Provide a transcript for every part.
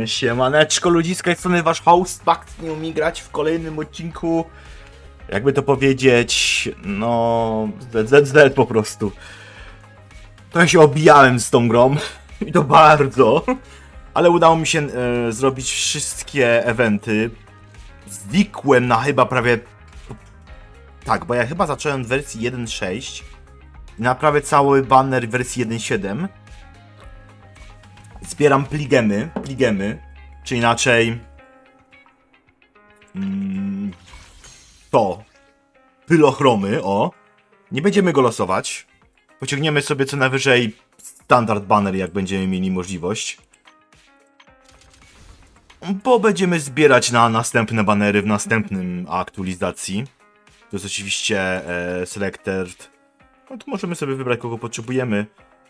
Siemaneczko ludziska, z strony wasz host Fakt nie umie grać w kolejnym odcinku. Jakby to powiedzieć, no... ZZZ po prostu. Trochę się obijałem z tą grą i to bardzo. Ale udało mi się zrobić wszystkie eventy. Zwikłem na chyba prawie... Tak, bo ja chyba zacząłem w wersji 1.6 i na prawie cały banner w wersji 1.7. Zbieram pligemy, czy inaczej to pylochromy, o. Nie będziemy go losować. Pociągniemy sobie co najwyżej standard banner, jak będziemy mieli możliwość. Bo będziemy zbierać na następne banery w następnym aktualizacji. To jest oczywiście selected. No to możemy sobie wybrać, kogo potrzebujemy.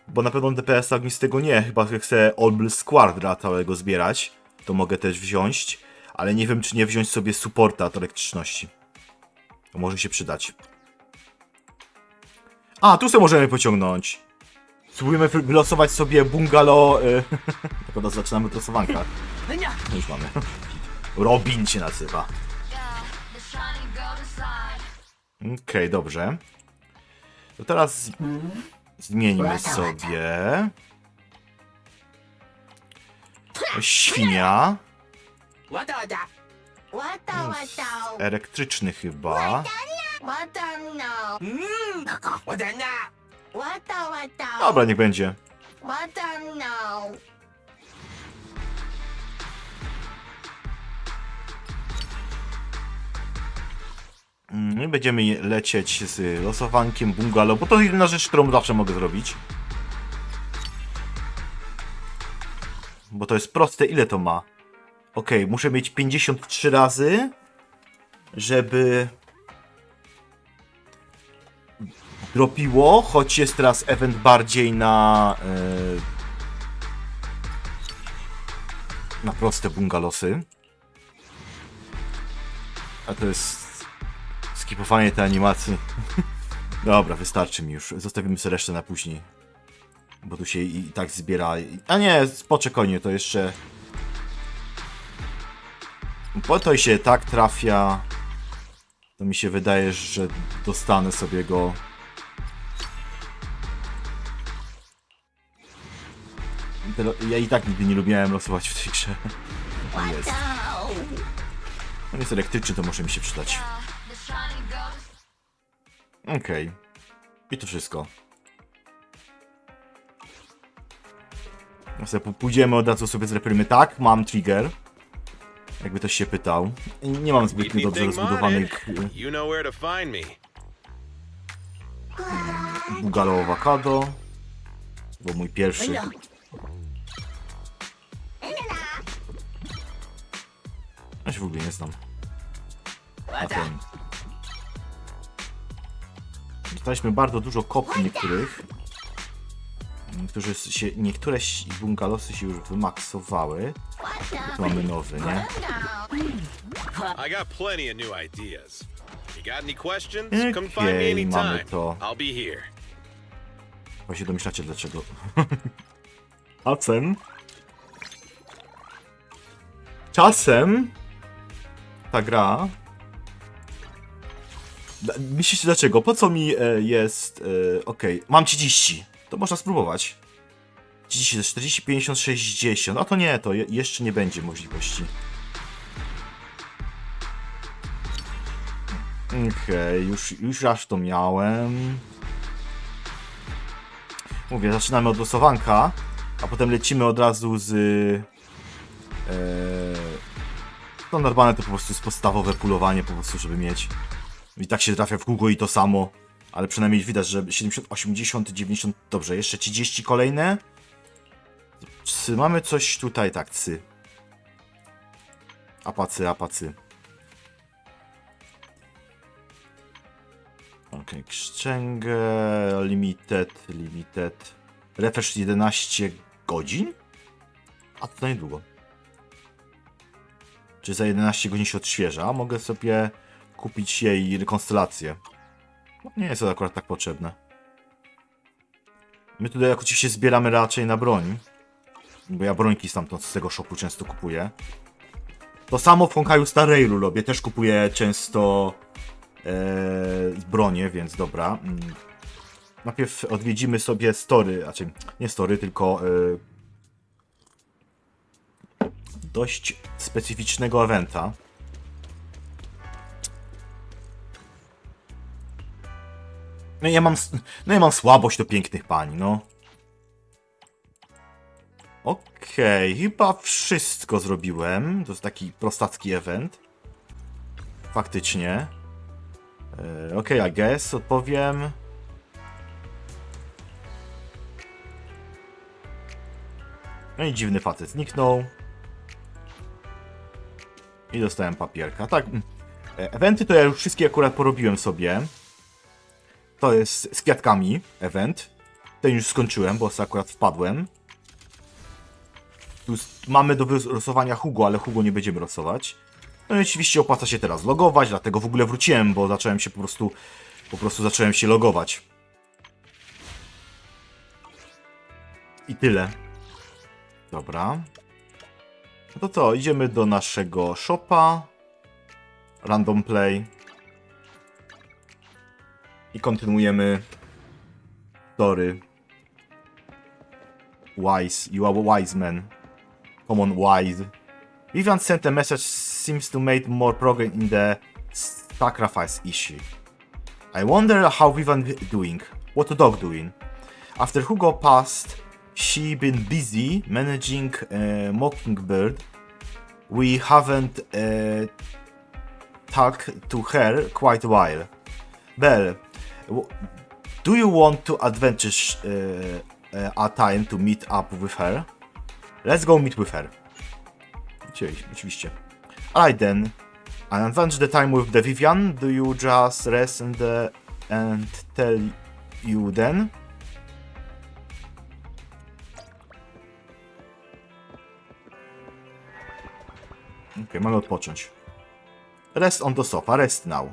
Bo na pewno DPS ognistego nie, chyba chcę Olbl Squadra całego zbierać. To mogę też wziąć, ale nie wiem, czy nie wziąć sobie supporta od elektryczności. To może się przydać. A, tu sobie możemy pociągnąć. Spróbujemy wylosować sobie bungalow. Tak zaczynamy od losowanka. No już mamy. Robin się nazywa. Okej, dobrze. To teraz zmienimy sobie. Świnia. Elektryczny chyba. Dobra, niech będzie. I będziemy lecieć z losowankiem bungalow, bo to jedyna rzecz, którą zawsze mogę zrobić. Bo to jest proste. Ile to ma? Ok, muszę mieć 53 razy, żeby dropiło, choć jest teraz event bardziej na proste bungalosy. A to jest skipowanie tej animacji. Dobra, wystarczy mi już. Zostawimy sobie resztę na później. Bo tu się i tak zbiera. A nie, poczekaj, to jeszcze... Po to się tak trafia. To mi się wydaje, że dostanę sobie go. Ja i tak nigdy nie lubiłem losować w tej grze. On jest. On jest elektryczny, to może mi się przydać. Okej. I to wszystko. Pójdziemy od razu sobie zreprymy. Tak, mam trigger. Jakby ktoś się pytał. Nie mam zbytnio dobrze rozbudowanych bungalow awokado. Bo mój pierwszy. Ja się w ogóle nie znam. A ten. Dostaliśmy bardzo dużo kopii niektórych. Niektóre bungalosy się już wymaksowały. Tu mamy nowy, nie? Okej, mamy to. Chyba się domyślacie dlaczego. Czasem ta gra... Myślicie dlaczego? Po co mi jest... Okej, mam 30. To można spróbować. 30, 40, 50, 60. A to nie, to jeszcze nie będzie możliwości. Okej, już aż to miałem. Mówię, zaczynamy od losowanka, a potem lecimy od razu z... No normalne to po prostu jest podstawowe pulowanie po prostu, żeby mieć. I tak się trafia w kółko i to samo. Ale przynajmniej widać, że 70, 80, 90... Dobrze, jeszcze 30 kolejne. Mamy coś tutaj, tak, cy. Apacy. Okej, Kszczęgę, limited. Refresh 11 godzin? A to niedługo. Czy za 11 godzin się odświeża? Mogę sobie kupić jej konstelację. No, nie jest to akurat tak potrzebne. My tutaj jak oczywiście zbieramy raczej na broń. Bo ja brońki stamtąd z tego shopu często kupuję. To samo w Honkaju Star Railu robię. Też kupuję często bronie, więc dobra. Najpierw odwiedzimy sobie story, znaczy nie story, tylko dość specyficznego eventa. No ja mam słabość do pięknych pań, no. Okej, chyba wszystko zrobiłem. To jest taki prostacki event. Faktycznie. Okej, I guess, odpowiem. No i dziwny facet zniknął. I dostałem papierka. Tak, eventy to ja już wszystkie akurat porobiłem sobie. To jest z kwiatkami event. Ten już skończyłem, bo sobie akurat wpadłem. Tu mamy do wylosowania Hugo, ale Hugo nie będziemy losować. No i oczywiście opłaca się teraz logować, dlatego w ogóle wróciłem, bo zacząłem się po prostu zacząłem się logować. I tyle. Dobra. No to co, idziemy do naszego shopa. Random play. I kontynuujemy story. Wise, you are a wise man. Come on, wise. Vivian sent a message seems to make more progress in the sacrifice issue. I wonder how Vivian doing. What the dog doing? After Hugo passed, she been busy managing Mockingbird. We haven't talked to her quite a while. Belle, do you want to adventure a time to meet up with her? Let's go meet with her. Oczywiście. Alright then. And adventure the time with the Vivian. Do you just rest and tell you then? Okej, mamy odpocząć. Rest on the sofa, rest now.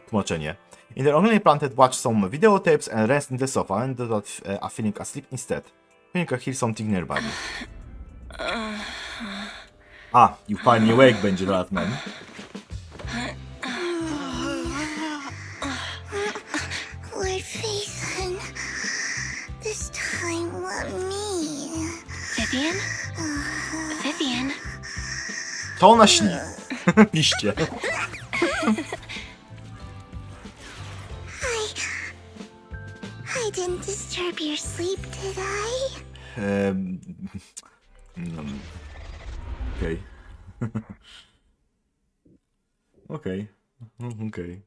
Tłumaczenie. In the only planted watch some videotapes and rest in the sofa and not feeling asleep instead. Think I hear something nearby. You finally awake, będzie teraz, man. Lord Faison, this time let me. Vivian? Vivian? To ona śni. Piszcie. I didn't disturb your sleep, did I? Okej. Okej. Okej.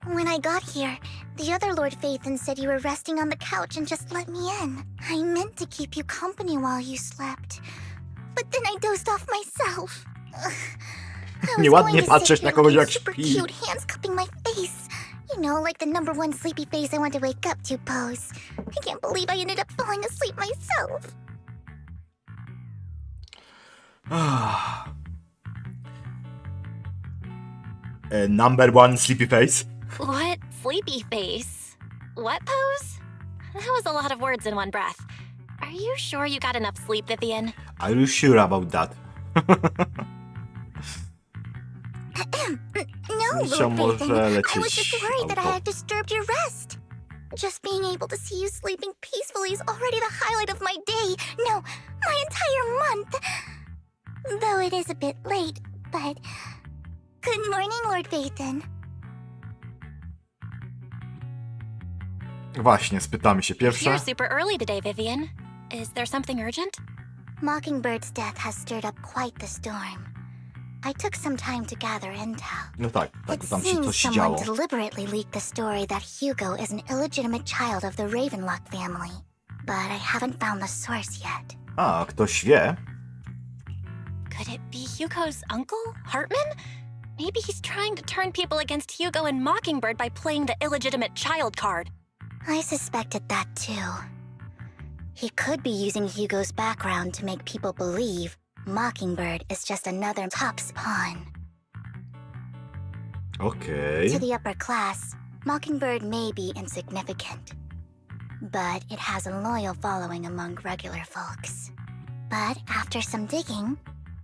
When I got here, the other Lord Faison said you were resting on the couch and just let me in. I meant to keep you company while you slept, but then I dozed off myself. I was Nieładnie going to patrzeć sit na here kogoś, with jak your super śpi. cute hands cupping my face. You know, like the #1 sleepy face I want to wake up to pose. I can't believe I ended up falling asleep myself. #1 sleepy face. What sleepy face? What pose? That was a lot of words in one breath. Are you sure you got enough sleep, Vivian? Are you sure about that? No, Misza Lord może Faison. I lecieć was just worried that I auto. had disturbed your rest. Just being able to see you sleeping peacefully is already the highlight of my day. No, my entire month. Though it is a bit late, but... Good morning, Lord Faison. Właśnie, spytamy się pierwsze. You're super early today, Vivian. Is there something urgent? Mockingbird's death has stirred up quite the storm. I took some time to gather intel. No tak, It tam się seems coś someone działo. deliberately leaked the story that Hugo is an illegitimate child of the Ravenlock family. But I haven't found the source yet. Ktoś wie? Could it be Hugo's uncle, Hartman? Maybe he's trying to turn people against Hugo and Mockingbird by playing the illegitimate child card. I suspected that too. He could be using Hugo's background to make people believe Mockingbird is just another top's pawn. Okej. To the upper class, Mockingbird may be insignificant. but it has a loyal following among regular folks. But after some digging,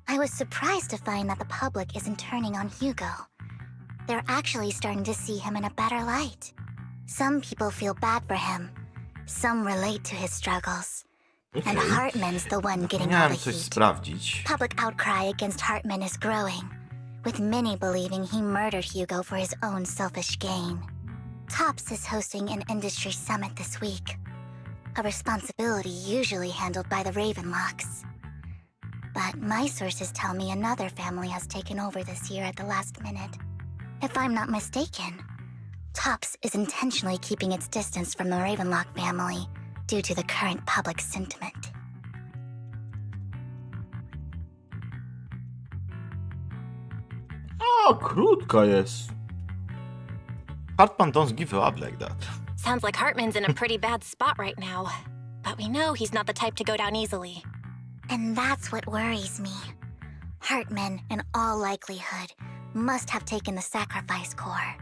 I was surprised to find that the public isn't turning on Hugo. They're actually starting to see him in a better light. Some people feel bad for him. Some relate to his struggles. And Hartman's the one getting all Miałem the coś heat. sprawdzić. Public outcry against Hartman is growing, with many believing he murdered Hugo for his own selfish gain. Topps is hosting an industry summit this week, a responsibility usually handled by the Ravenlocks. But my sources tell me another family has taken over this year at the last minute. If I'm not mistaken, Topps is intentionally keeping its distance from the Ravenlock family due to the current public sentiment. O, krótka jest. Hartman don't give up like that. Sounds like Hartman's in a pretty bad spot right now. But we know he's not the type to go down easily. And that's what worries me. Hartman, in all likelihood, must have taken the sacrifice core.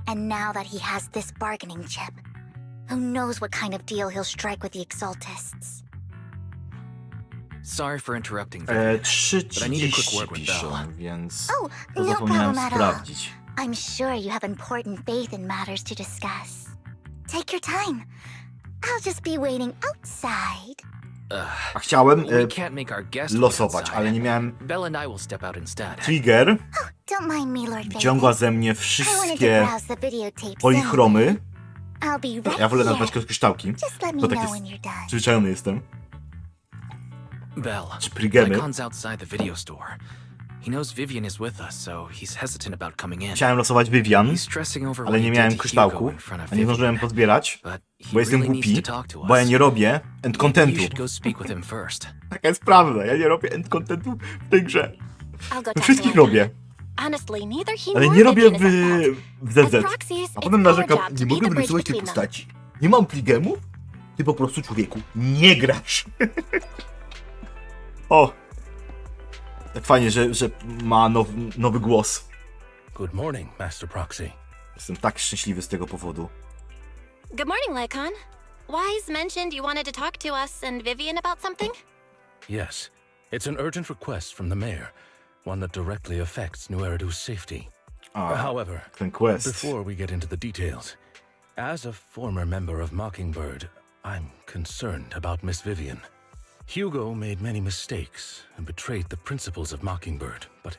And now that he has this bargaining chip, who knows what kind of deal he'll strike with the Exaltists. Sorry for interrupting, Vivian, but I need a quick 3:30 word with Belle. piszą, więc Oh, to no zapomniałem problem at all. sprawdzić. I'm sure you have important faith in matters to discuss. Take your time. I'll just be waiting outside. A chciałem We can't make our guest wait losować, outside. ale nie miałem Belle and I will step out instead. trigger. Don't mind me, Lord Wyciągła Vegas. ze mnie I wanted to wszystkie browse the videotapes polichromy. anyway. I'll be right Ja wolę here. nazwać kryształki. Just let me To tak know jest. when you're done. Przyzwyczajony jestem. Belle, Czy prigemy? Icon's outside the video store. He knows Vivian is with us, so he's hesitant about coming in. Chciałem losować Vivian, He's stressing over ale what nie he miałem did to Hugo kryształku, in front of a nie zdążyłem Vivian. pozbierać, But he bo jestem really głupi, needs to talk to us. bo ja nie robię end Maybe you contentu. should go speak with him first. Taka jest prawda, ja nie robię end contentu w tej grze. I'll go We talk wszystkich to him. robię, Honestly, neither he ale nor nie robię Vivian is at fault. w ZZ. As proxies, A it's potem our narzekam, job to nie be mogę the bridge wyrysować tej between them. postaci. Nie mam pligemów? Ty po prostu, człowieku, nie grasz. O! Tak fajnie, że ma nowy głos. Good morning, Master Proxy. Jestem tak szczęśliwy z tego powodu. Good morning, Lycon. Wise mentioned you wanted to talk to us and Vivian about something? Yes, it's an urgent request from the mayor, one that directly affects New Eridu's safety. However, Ten quest. before we get into the details, as a former member of Mockingbird, I'm concerned about Miss Vivian. Hugo made many mistakes and betrayed the principles of Mockingbird, but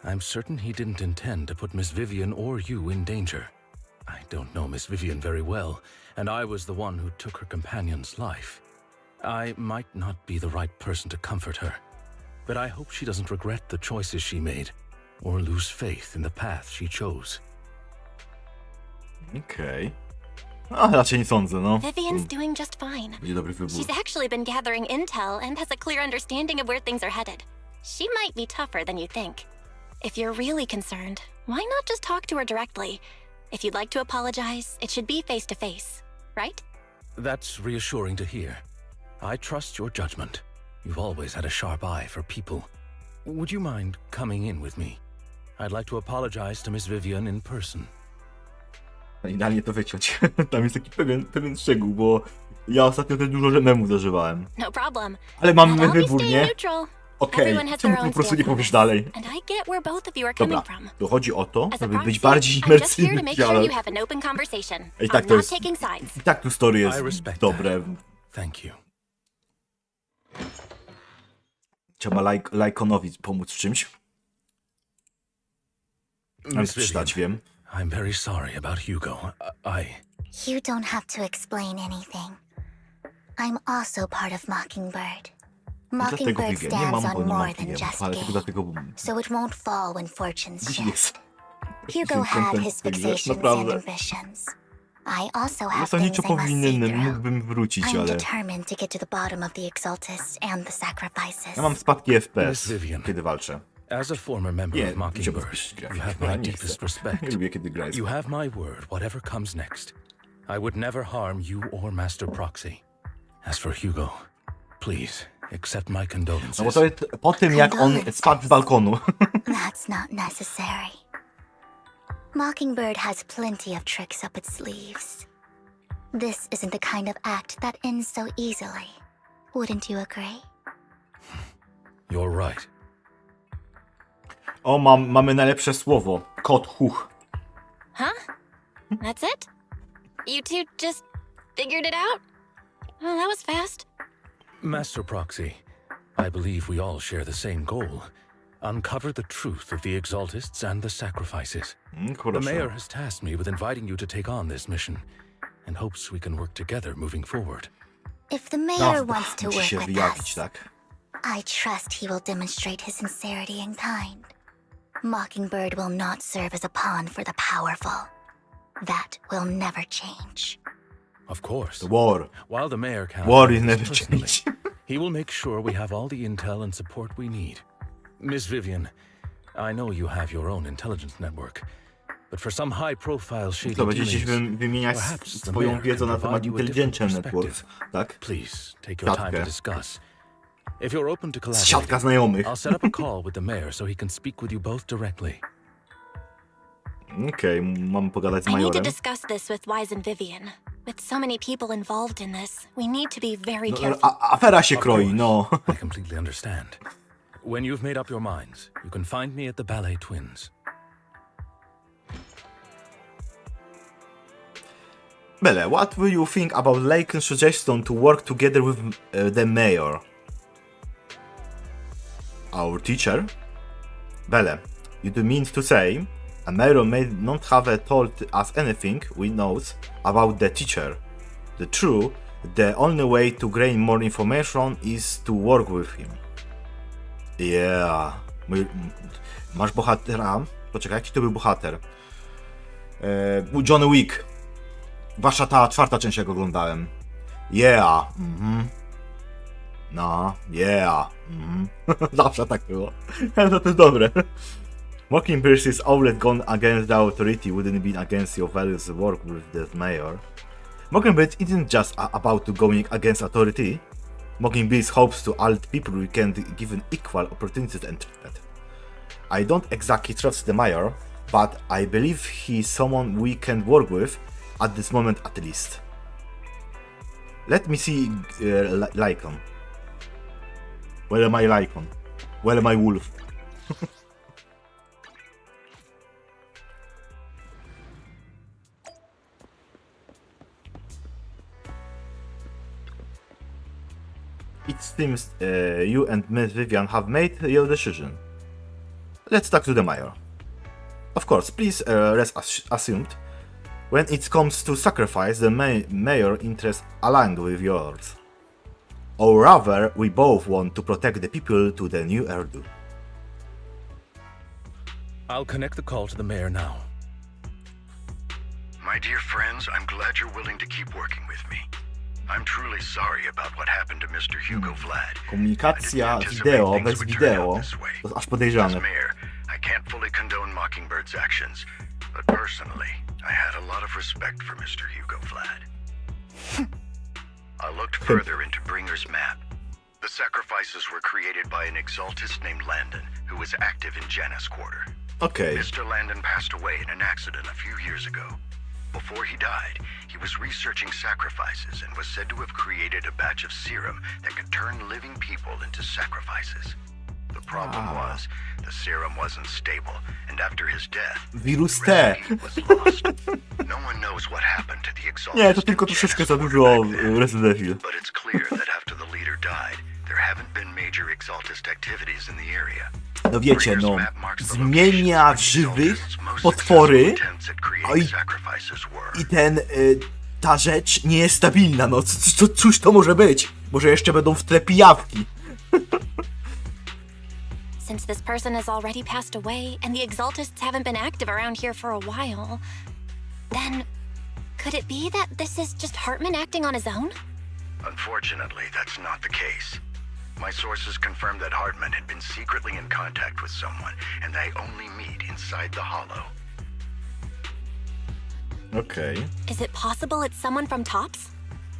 I'm certain he didn't intend to put Miss Vivian or you in danger. I don't know Miss Vivian very well, and I was the one who took her companion's life. I might not be the right person to comfort her, but I hope she doesn't regret the choices she made or lose faith in the path she chose. Okej. No, raczej nie sądzę, no. Vivian's doing just fine. Będzie dobry wybór. She's actually been gathering intel and has a clear understanding of where things are headed. She might be tougher than you think. If you're really concerned, why not just talk to her directly? If you'd like to apologize, it should be face to face, right? That's reassuring to hear. I trust your judgment. You've always had a sharp eye for people. Would you mind coming in with me? I'd like to apologize to Miss Vivian in person. Idealnie to wyciąć. Tam jest taki pewien szczegół, bo ja ostatnio też dużo memów zażywałem. No problem. Ale But mamy I'll be wybór, staying nie? neutral. Okej, Everyone has czemu their po own prostu nie stance on powiesz this. dalej? And I get where both of you are Dobra, coming from. to chodzi o to, As a żeby być proxy, bardziej I'm just here to imersyjny make w sure dziale. you have an open conversation. I tak I'm to not jest... taking sides. I tak tu story jest I respect dobre. Thank you. Trzeba Lyconowi pomóc w czymś. Mam Miss przeczytać, Vivian, wiem. I'm very sorry about Hugo. You don't have to explain anything. I'm also part of Mockingbird. Dlatego Mockingbird Vivian, nie mam, stands bo on nie mam more than klientów, just ale tylko game, dlatego so it won't fall when fortunes dziś shift. jest. Hugo had his fixations and Naprawdę. ambitions. I also have Zasadniczo things I must see powinienem, through. mógłbym wrócić, I'm ale... determined to get to the bottom of the Exaltists and the sacrifices. Ja mam spadki FPS, Miss Vivian. kiedy walczę. As a former member Nie, of Mockingbird, trzeba you have Ja my nie deepest chcę. respect. Nie lubię, kiedy gra jest. You have my word, whatever comes next. I would never harm you or Master Proxy. As for Hugo, please accept my condolences. No bo to jest po tym, jak on spadł z balkonu. That's not necessary. Mockingbird has plenty of tricks up its sleeves. This isn't the kind of act that ends so easily. Wouldn't you agree? You're right. O, mamy najlepsze słowo. Kot, huch. Huh? That's it? You two just figured it out? Oh, that was fast. Master Proxy, I believe we all share the same goal. Uncover the truth of the Exaltists and the sacrifices. The mayor has tasked me with inviting you to take on this mission, and hopes we can work together moving forward. If the mayor wants to musi work się with wyjawić, us, tak? I trust he will demonstrate his sincerity and kind. Mockingbird will not serve as a pawn for the powerful. That will never change. Of course. The war. While the mayor can War is never change. he will make sure we have all the intel and support we need. Miss Vivian, I know you have your own intelligence network, but for some high-profile shady To będziecie dealings, wymieniać perhaps the swoją mayor wiedzę can na temat provide you a different Intelligence Networks, perspective. tak? Please take your time to Siatkę. discuss. If you're open to Siatka collaborate, znajomych. I'll set up a call with the mayor so he can speak with you both directly. Okej, mamy pogadać z I need to majorem. discuss this with Wise and Vivian. With so many people involved in this, we need to be very No, careful. afera się Of kroi, course, no. I completely understand. When you've made up your minds, you can find me at the Ballet Twins. Bele, what will you think about Laken's suggestion to work together with the mayor? Our teacher? Bele, you do mean to say a mayor may not have told us anything we knows about the teacher. The only way to gain more information is to work with him. Yeah. Masz bohatera? Poczekaj, jaki to był bohater? Był John Wick. Wasza ta czwarta część, jak oglądałem. Yeah. No, yeah. Zawsze tak było. No to jest dobre. Mockingbird is always gone against the authority, wouldn't be against your values work with the mayor. Mockingbird isn't just about going against authority. Mockingbird hopes to all people we can given equal opportunities and treatment. I don't exactly trust the mayor, but I believe he's someone we can work with, at this moment at least. Let me see Lycon. Where am I Lycon? Where am I Wolf? It seems you and Miss Vivian have made your decision. Let's talk to the mayor. Of course, please rest assumed. When it comes to sacrifice, the mayor interests aligned with yours. Or rather, we both want to protect the people to the new Erdu. I'll connect the call to the mayor now. My dear friends, I'm glad you're willing to keep working with me. I'm truly sorry about what happened to Mr. Hugo Vlad. Komunikacja wideo bez wideo to aż podejrzane. As mayor, I can't fully condone Mockingbird's actions, but personally, I had a lot of respect for Mr. Hugo Vlad. I looked further into Bringer's map. The sacrifices were created by an exaltist named Landon, who was active in Janus Quarter. Okej. Mr. Landon passed away in an accident a few years ago. Before he died, he was researching sacrifices and was said to have created a batch of serum that could turn living people into sacrifices. The problem was, the serum wasn't stable, and after his death, Wirus T. the recipe was lost. No one knows what happened to the exalted. Nie, to tylko troszeczkę za dużo Resident Evil. But it's clear that after the leader died, there haven't been major exaltist activities in the area. No wiecie, no, zmienia w żywych potwory, i ta rzecz nie jest stabilna, no cóż to może być? Może jeszcze będą w tle pijawki. Since this person has already passed away and the Exaltists haven't been active around here for a while, then could it be that this is just Hartman acting on his own? Unfortunately, that's not the case. My sources confirmed that Hartman had been secretly in contact with someone, and they only meet inside the Hollow. Okej. Is it possible it's someone from Tops?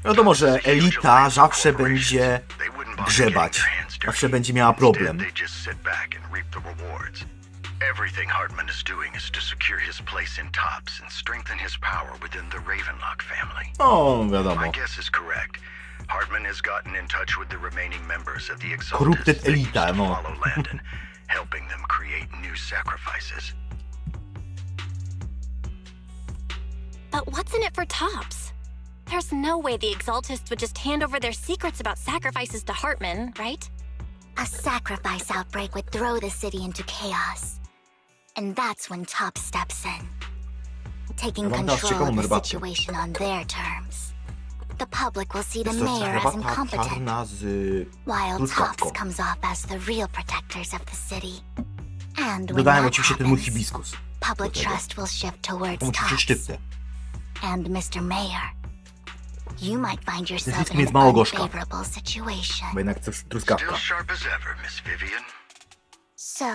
Wiadomo, że elita zawsze będzie grzebać. Zawsze będzie miała problem. They just sit back and reap the rewards. Everything Hartman is doing is to secure his place in Tops and strengthen his power within the Ravenlock family. O, wiadomo. My guess is correct. Hartman has gotten in touch with the remaining members of the Corrupted Exaltists that used elita, to no. follow Landon, helping them create new sacrifices. But what's in it for Tops? There's no way the Exaltists would just hand over their secrets about sacrifices to Hartman, right? A sacrifice outbreak would throw the city into chaos. And that's when Top steps in, taking Ja wam teraz control ciekawą of the herbatę. situation on their terms. The public will see the Jest to mayor as herbata incompetent, czarna z while truskawką. Tops comes off as the real protectors of the city. And when Dodałem that oczywiście ten happens, mój hibiskus. public do tego. trust will shift towards Muszę Tops. szczyptę. And Mr. Mayor, you might find yourself wszystkim in jest an mało gorzka. unfavorable situation. Bo jednak to jest truskawka. Still sharp as ever, Miss Vivian. So,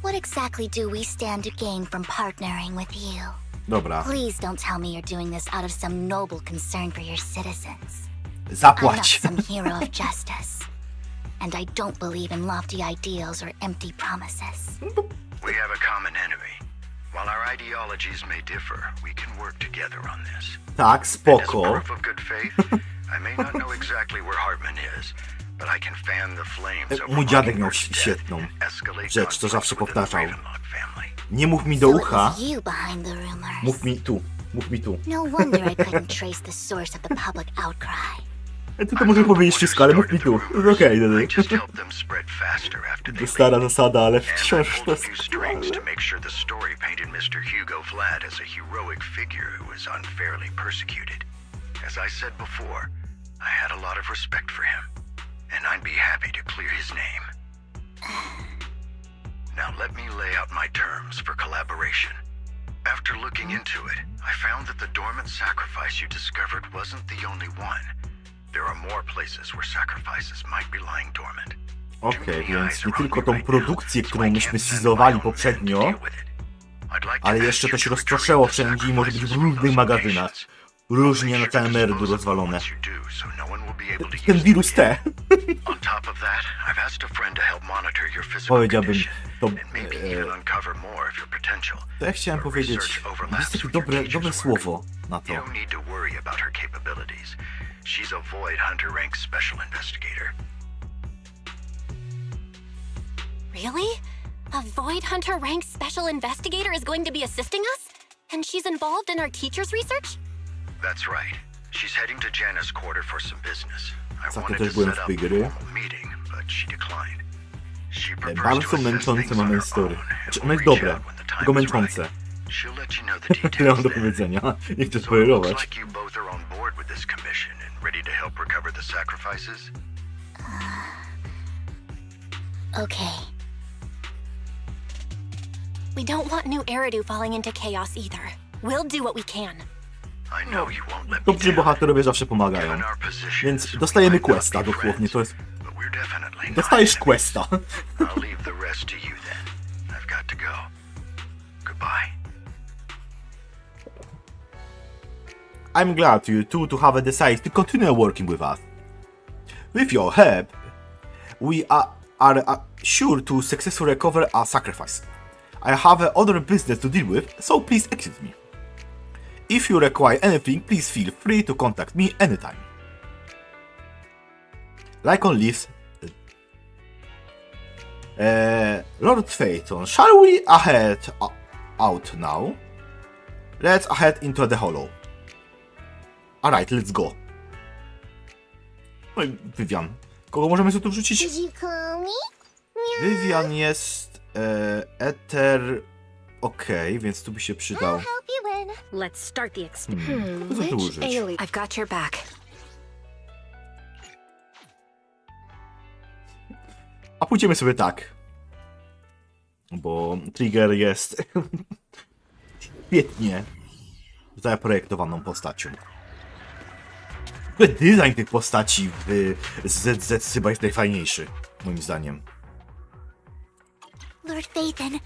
what exactly do we stand to gain from partnering with you? Dobra, Please don't tell me you're doing this out of some noble concern for your citizens. I'm not zapłać. some hero of justice. And I don't believe in lofty ideals or empty promises. We have a common enemy. While our ideologies may differ, we can work together on this. Tak, As spoko. proof of good faith, I may not know exactly where Hartman is, but I can fan the flames over Mój dziadek miał Mockingbird's death świetną and escalate rzecz, co zawsze conflict within the powtarzał. Ravenlock family. Nie mów mi do So it ucha, was you behind the rumors. mów mi tu. Mów mi tu. No wonder I couldn't trace the source of the public outcry. Ty to może powiedzieć wszystko, ale mów mi tu. Okej, I okay, just helped them spread faster after they to stara zasada, ale And I wciąż to pulled a jest... few strings to make sure the story painted Mr. Hugo Vlad as a heroic figure who was unfairly persecuted. As I said before, I had a lot of respect for him, and I'd be happy to clear his name. Now let me lay out my terms for collaboration. After looking into it, I found that the dormant sacrifice you discovered wasn't the only one. There are more places where sacrifices might be lying dormant. Okej, więc nie tylko tą produkcję, którą myśmy sizowali poprzednio, ale jeszcze to się rozproszyło wszędzie i może być w różnych magazynach. Różnie na całym merdu rozwalone. Ten wirus T. Powiedziałbym, to ja chciałem powiedzieć, jest takie dobre słowo na to. She's a Void Hunter rank special investigator. Really? A Void Hunter ranked special investigator is going to be assisting us? And she's involved in our teacher's research? That's right. She's heading to Janna's quarter for some business. I Ostatnio wanted też to byłem set w up tej a gry. formal meeting, but she declined. She prefers Bardzo to assess męczące things on mamy her historię. own and Znaczy, will ono jest reach dobre, out when the time tylko is męczące. right. She'll let you know the Tyle details mam do then. powiedzenia. Nie chcę So it looks spoilerować. like you both are on board with this commission and ready to help recover the sacrifices. Okay. We don't want New Eridu falling into chaos either. We'll do what we can. I know you won't let me Dobrzy down. bohaterowie zawsze pomagają. Given our positions, Więc we dostajemy might not questa, be dosłownie, friends, to jest... but we're definitely not Dostajesz enemies. questa. I'll leave the rest to you then. I've got to go. Goodbye. I'm glad you two to have decided to continue working with us. With your help, we are sure to successfully recover our sacrifice. I have other business to deal with, so please excuse me. If you require anything, please feel free to contact me anytime. Like on leaves. Lord Phaeton, shall we head out now? Let's head into the hollow. Alright, let's go. No i Vivian. Kogo możemy sobie tu wrzucić? Did you call me? Vivian jest... Ether... Okej, więc tu by się przydał. Help you win. Let's start the experiment. Co tu użyć? I've got your back. A pójdziemy sobie tak. Bo Trigger jest... świetnie zaprojektowaną postacią. Design tych postaci w ZZ chyba jest najfajniejszy, moim zdaniem. Lord Phaeton,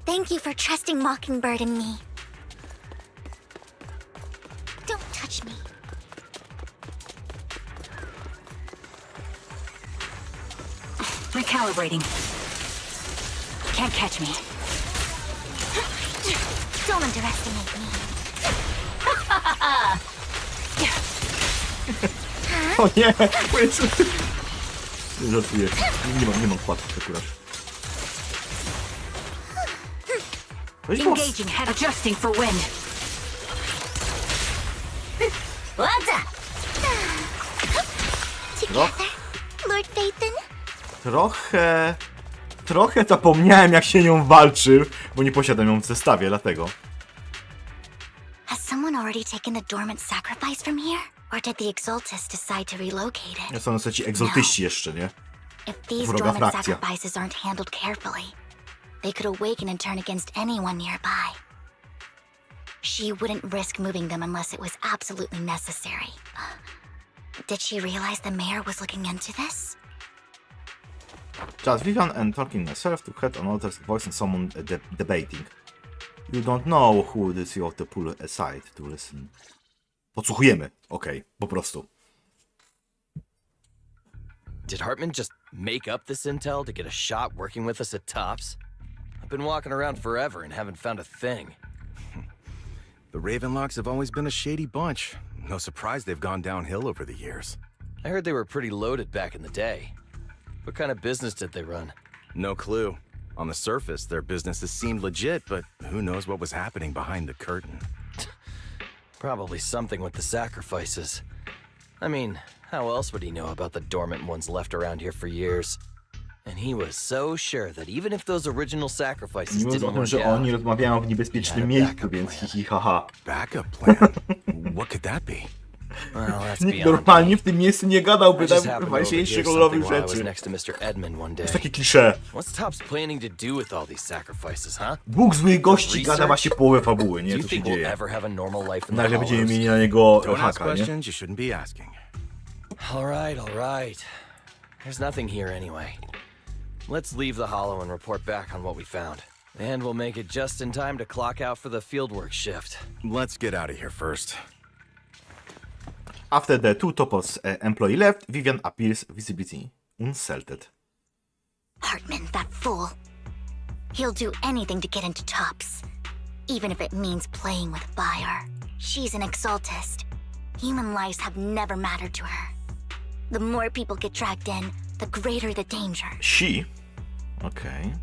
thank you for trusting Mockingbird and me. Don't touch me. Recalibrating. Can't catch me. Don't underestimate me. O nie! Nie żartuję. Nie mam kładki akurat. Weź go. Engaging head adjusting for wind. What's up? Together, Lord Phaethon? Trochę zapomniałem, jak się nią walczy, bo nie posiadam ją w zestawie, dlatego. Has someone already taken the dormant sacrifice from here? Or did the Exaltus decide to relocate it? Są ci egzotyści jeszcze, nie? If these Wroga dormant frakcja. sacrifices aren't handled carefully, they could awaken and turn against anyone nearby. She wouldn't risk moving them unless it was absolutely necessary. Did she realize the mayor was looking into this? Just Vivian and talking herself to head another voice and someone debating. You don't know who it is you have to pull aside to listen. Podsłuchujemy. Okej, po prostu. Did Hartman just make up this intel to get a shot working with us at Tops? I've been walking around forever and haven't found a thing. The Ravenlocks have always been a shady bunch. No surprise they've gone downhill over the years. I heard they were pretty loaded back in the day. What kind of business did they run? No clue. On the surface, their businesses seemed legit, but who knows what was happening behind the curtain. Probably something with the sacrifices. I mean, how else would he know about the dormant ones left around here for years? And he was so sure that even if those original sacrifices Nie mówiąc o didn't tym, work że out, oni rozmawiają w niebezpiecznym miejscu, więc hihi haha. Backup plan? What could that be? well, that's Nikt beyond normalnie me. w tym miejscu nie gadałby I just tam happened chyba to overhear dzisiejszych something rolowych while I was rzeczy. next to Mr. Edmund one To day. jest takie klisze. What's Tops planning to do with all these sacrifices, huh? Bóg złych gości gada właśnie połowę fabuły, Do nie? you Co się think we'll dzieje. ever have a normal life in the Nagle będziemy Hollows? mieli na niego Don't ask haka, nie? questions you shouldn't be asking. All right. There's nothing here anyway. Let's leave the Hollow and report back on what we found. And we'll make it just in time to clock out for the fieldwork shift. Let's get out of here first. After the two Topos employee left, Vivian appears visibly insulted. Hartman, that fool. He'll do anything to get into Tops, even if it means playing with fire. She's an Exaltist. Human lives have never mattered to her. The more people get dragged in, the greater the danger. She? Okej.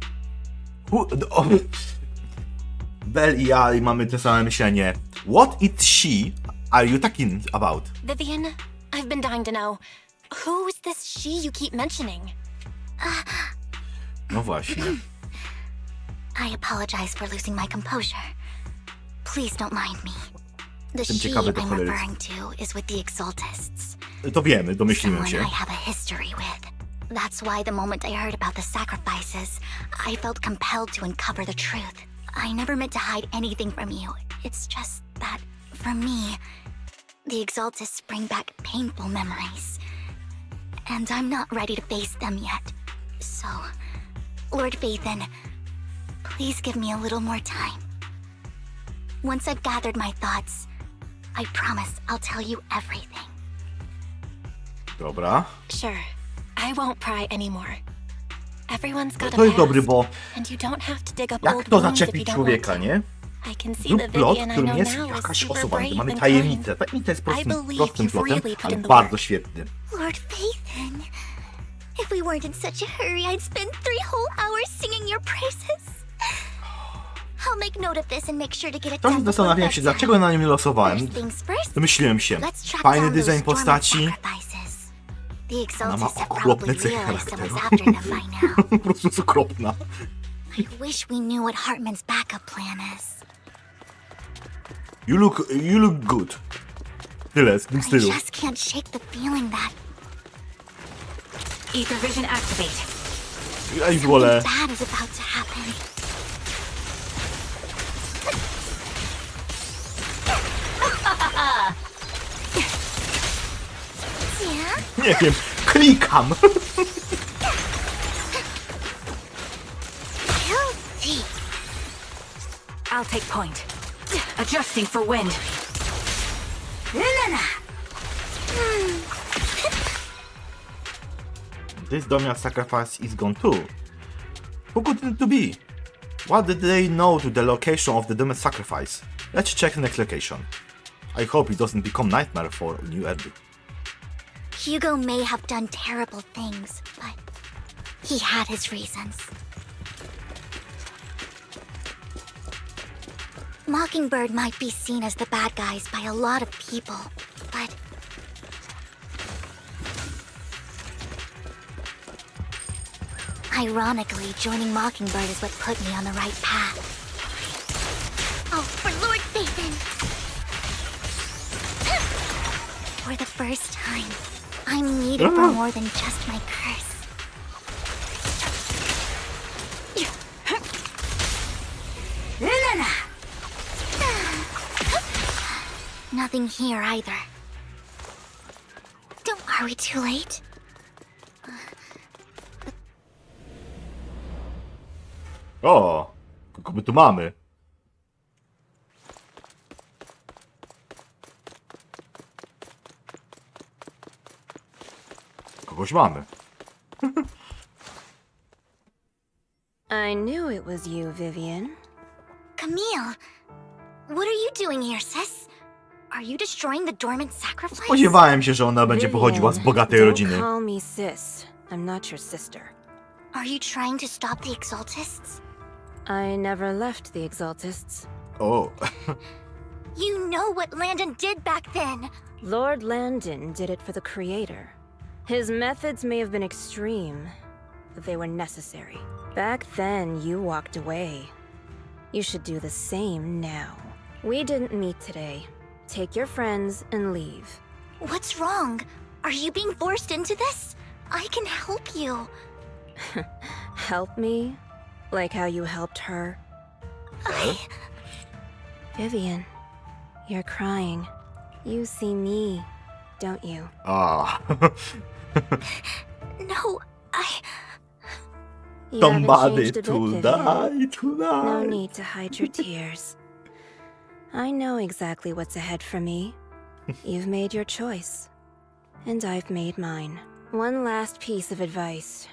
Bell i ja mamy te same myślenie. What is she are you talking about? Vivian, I've been dying to know. Who's this she you keep mentioning? No właśnie. I apologize for losing my composure. Please don't mind me. The Jestem she ciekawy do I'm cholery. referring to is with the Exaltists. To wiemy, domyślimy Someone się. I have a history with. That's why the moment I heard about the sacrifices, I felt compelled to uncover the truth. I never meant to hide anything from you. It's just that, for me, the Exaltists bring back painful memories. And I'm not ready to face them yet. So, Lord Phaethon, please give me a little more time. Once I've gathered my thoughts, I promise I'll tell you everything. Dobra. Sure, I won't pry anymore. Everyone's got a To jest dobry, past, bo and you don't have to dig up jak old to wounds if you zaczepić don't człowieka, want to. nie? I can see Zrób the plot, Vivian I którym know jest now is jakaś super osoba. brave Mamy and tajemnicę. kind. Tajemnica jest prostym believe you've plotem, really put ale in the bardzo work. świetny. Lord Phaethon, if we weren't in such a hurry, I'd spend 3 whole hours singing your praises. I'll make note of this and make sure to get it Czasem done before zastanawiam się, bedtime. dlaczego na nim losowałem. First things first, Domyśliłem się. let's track Fajny down those design dormant postaci. sacrifices. The Ona ma Exaltists have okropne probably cechy realized someone's charakteru. after them by now. Po prostu jest okropna. I wish we knew what Hartman's backup plan is. You look good. Tyle, w tym I stylu. just can't shake the feeling that Ether vision activate. Ja ich wolę. something bad is about to happen. Yeah? Nie wiem, klikam. Guilty. I'll take point. Adjusting for wind. This Domian sacrifice is gone too. Who could it to be? What did they know to the location of the dormant sacrifice? Let's check the next location. I hope it doesn't become nightmare for New Eddie. Hugo may have done terrible things, but he had his reasons. Mockingbird might be seen as the bad guys by a lot of people, but ironically, joining Mockingbird is what put me on the right path. Oh, for Lord Satan! For the first time, I'm needed for more than just my curse. Nothing here either. Are we too late? O, kogo my tu mamy? Kogoś mamy. I knew it was you, Vivian. Camille, what are you doing here, sis? Are you destroying the dormant sacrifice? Spodziewałem się, że ona będzie pochodziła z bogatej rodziny. Don't call me sis. I'm not your sister. Are you trying to stop the Exaltists? I never left the Exaltists. O, You know what Landon did back then. Lord Landon did it for the Creator. His methods may have been extreme, but they were necessary. Back then, you walked away. You should do the same now. We didn't meet today. Take your friends and leave. What's wrong? Are you being forced into this? I can help you. Help me? Like how you helped her? Vivian, you're crying. You see me, don't you? ah. No, You haven't Somebody changed a bit, to Vivian. die No tonight. need to hide your tears. I know exactly what's ahead for me. You've made your choice, and I've made mine. One last piece of advice.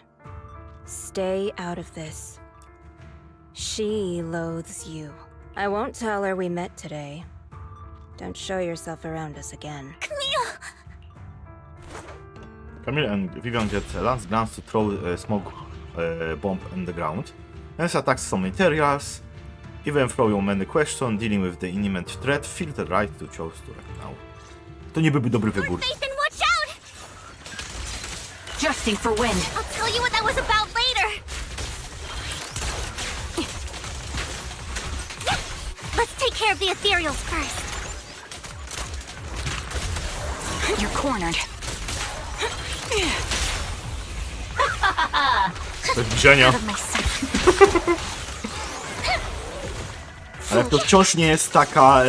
Stay out of this. She loathes you. I won't tell her we met today. Don't show yourself around us again. Camille! Camille and Vivian get a last glance to throw a smoke bomb on the ground. Let's attack some materials. Even throw you many questions dealing with the imminent threat, feel the right to choose to right now. To nie byłby dobry wybór. Nathan, watch out! Adjusting for wind. I'll tell you what that was about later. Let's take care of the ethereals first. You're cornered. Bez widzenia. Out of my sight. Ale to wciąż nie jest taka...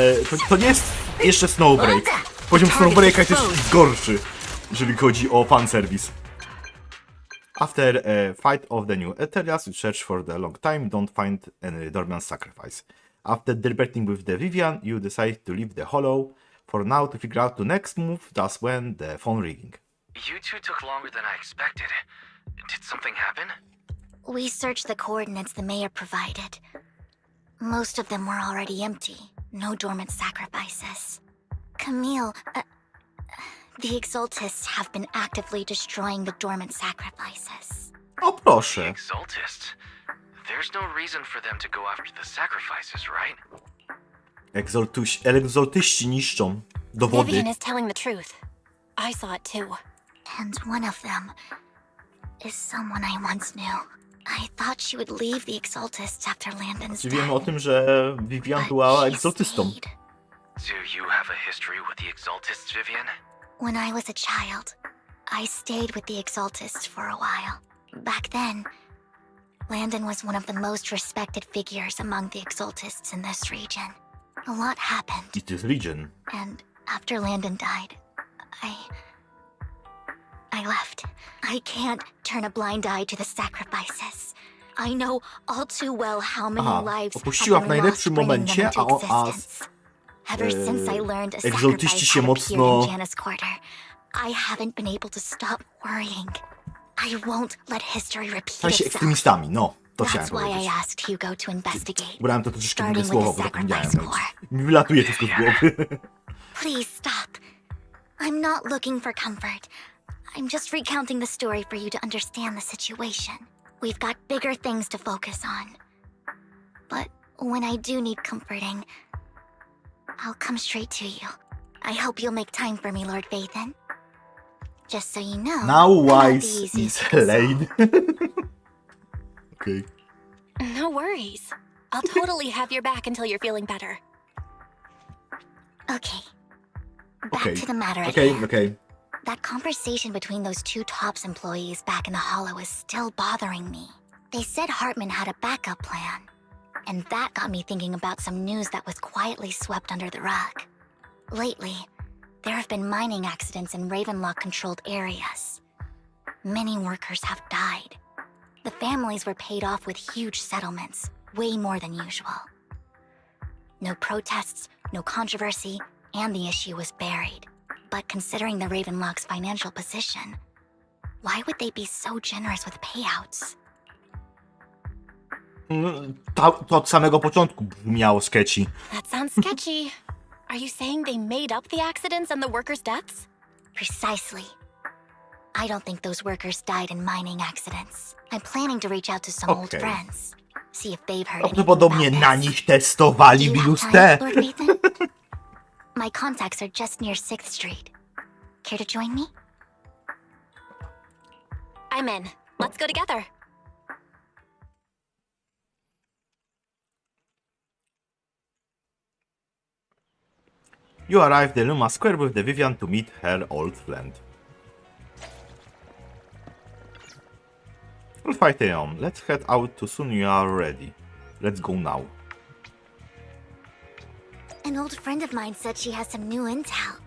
To nie jest jeszcze Snowbreak. Poziom Snowbreaka jest jeszcze gorszy, jeżeli chodzi o fanservice. After a fight of the new Ethereals, you search for the long time, don't find any dormant sacrifice. After deliberating with the Vivian, you decide to leave the hollow. For now, to figure out the next move, that's when the phone ringing. You two took longer than I expected. Did something happen? We searched the coordinates the mayor provided. Most of them were already empty. No dormant sacrifices. Camille, the Exaltists have been actively destroying the dormant sacrifices. O proszę. Exaltists? There's no reason for them to go after the sacrifices, right? Egzaltyści niszczą dowody. Vivian is telling the truth. I saw it too. And one of them is someone I once knew. I thought she would leave the Exaltists after Landon's Czy wiemy o death. tym, że Vivian But była she egzaltystą? stayed. Do you have a history with the Exaltists, Vivian? When I was a child, I stayed with the Exaltists for a while. Back then, Landon was one of the most respected figures among the Exaltists in this region. A lot happened, It is Legion. and after Landon died, I left. I can't turn a blind eye to the sacrifices. I know all too well how many Aha, lives opuściła have w been lost najlepszym bringing them momencie, into a existence. Ever since I learned a egzaltyści sacrifice się had appeared mocno- in Janus Quarter, I haven't been able to stop worrying. I won't let history repeat Stali się itself. ekstremistami, no. To chciałem That's why I powiedzieć. asked Hugo to investigate. Brałem to troszeczkę inne Starting with słowo, the bo zapomniałem. sacrifice core. Mi wylatuje wszystko z głowy. Please stop. I'm not looking for comfort. I'm just recounting the story for you to understand the situation. We've got bigger things to focus on. But when I do need comforting, I'll come straight to you. I hope you'll make time for me, Lord Vathan. Just so you know, Now I'm not the Wise easiest is to console. laid. Okay. No worries. I'll totally have your back until you're feeling better. Okay. Back Okay. to the matter at Okay, hand. okay. That conversation between those two TOPS employees back in the Hollow is still bothering me. They said Hartman had a backup plan. And that got me thinking about some news that was quietly swept under the rug. Lately, there have been mining accidents in Ravenlock-controlled areas. Many workers have died. The families were paid off with huge settlements, way more than usual. No protests, no controversy, and the issue was buried. But considering the Ravenlock's financial position, why would they be so generous with payouts? To od samego początku brzmiało sketchy. That sounds sketchy. Are you saying they made up the accidents and the workers' deaths? Precisely. I don't think those workers died in mining accidents. I'm planning to reach out to some old Okay. friends, see if they've heard anything Prawdopodobnie about na this. nich testowali Do you have wirus time, T. Lord Nathan? My contacts are just near 6th Street. Care to join me? I'm in. Let's go together. You arrived at Luma Square with the Vivian to meet her old friend. We'll fight on. Let's head out too soon you are ready. Let's go now. An old friend of mine said she has some new intel.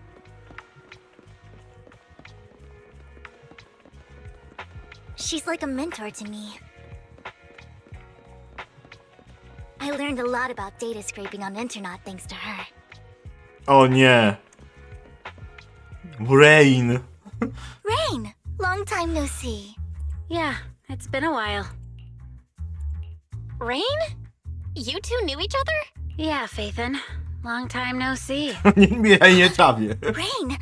She's like a mentor to me. I learned a lot about data scraping on internet thanks to her. O nie. Brain. Rain! Long time no see. Yeah, it's been a while. Rain? You two knew each other? Yeah, Faithin. Long time no see. Nie czawie. Rain!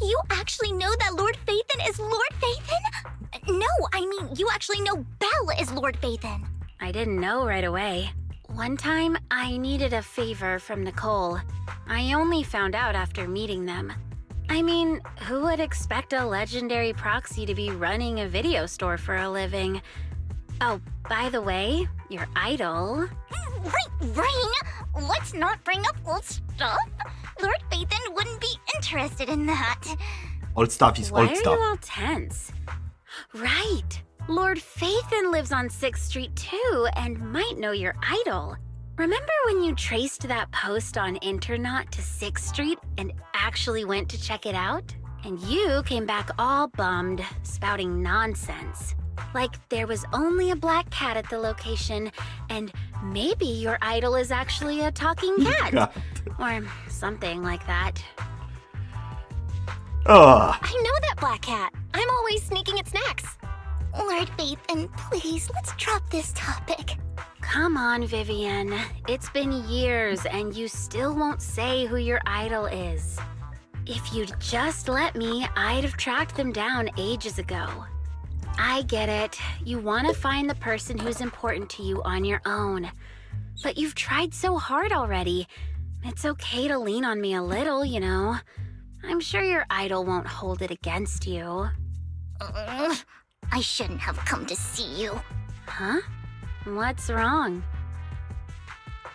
You actually know that Lord Vathan is Lord Vathan? No, I mean, you actually know Belle is Lord Vathan. I didn't know right away. One time, I needed a favor from Nicole. I only found out after meeting them. I mean, who would expect a legendary proxy to be running a video store for a living? Oh, by the way, your idol... Rain, let's not bring up old stuff. Lord Vathan wouldn't be interested in that. Old stuff is Why old are stuff. you all tense? Right. Lord Vathan lives on 6th Street too and might know your idol. Remember when you traced that post on Internet to 6th Street and actually went to check it out? And you came back all bummed, spouting nonsense. Like there was only a black cat at the location, and maybe your idol is actually a talking cat. God. Or something like that. Ugh. I know that black cat. I'm always sneaking at snacks. Lord Vathan, please, let's drop this topic. Come on, Vivian. It's been years and you still won't say who your idol is. If you'd just let me, I'd have tracked them down ages ago. I get it. You want to find the person who's important to you on your own. But you've tried so hard already. It's okay to lean on me a little, you know. I'm sure your idol won't hold it against you. I shouldn't have come to see you. Huh? What's wrong?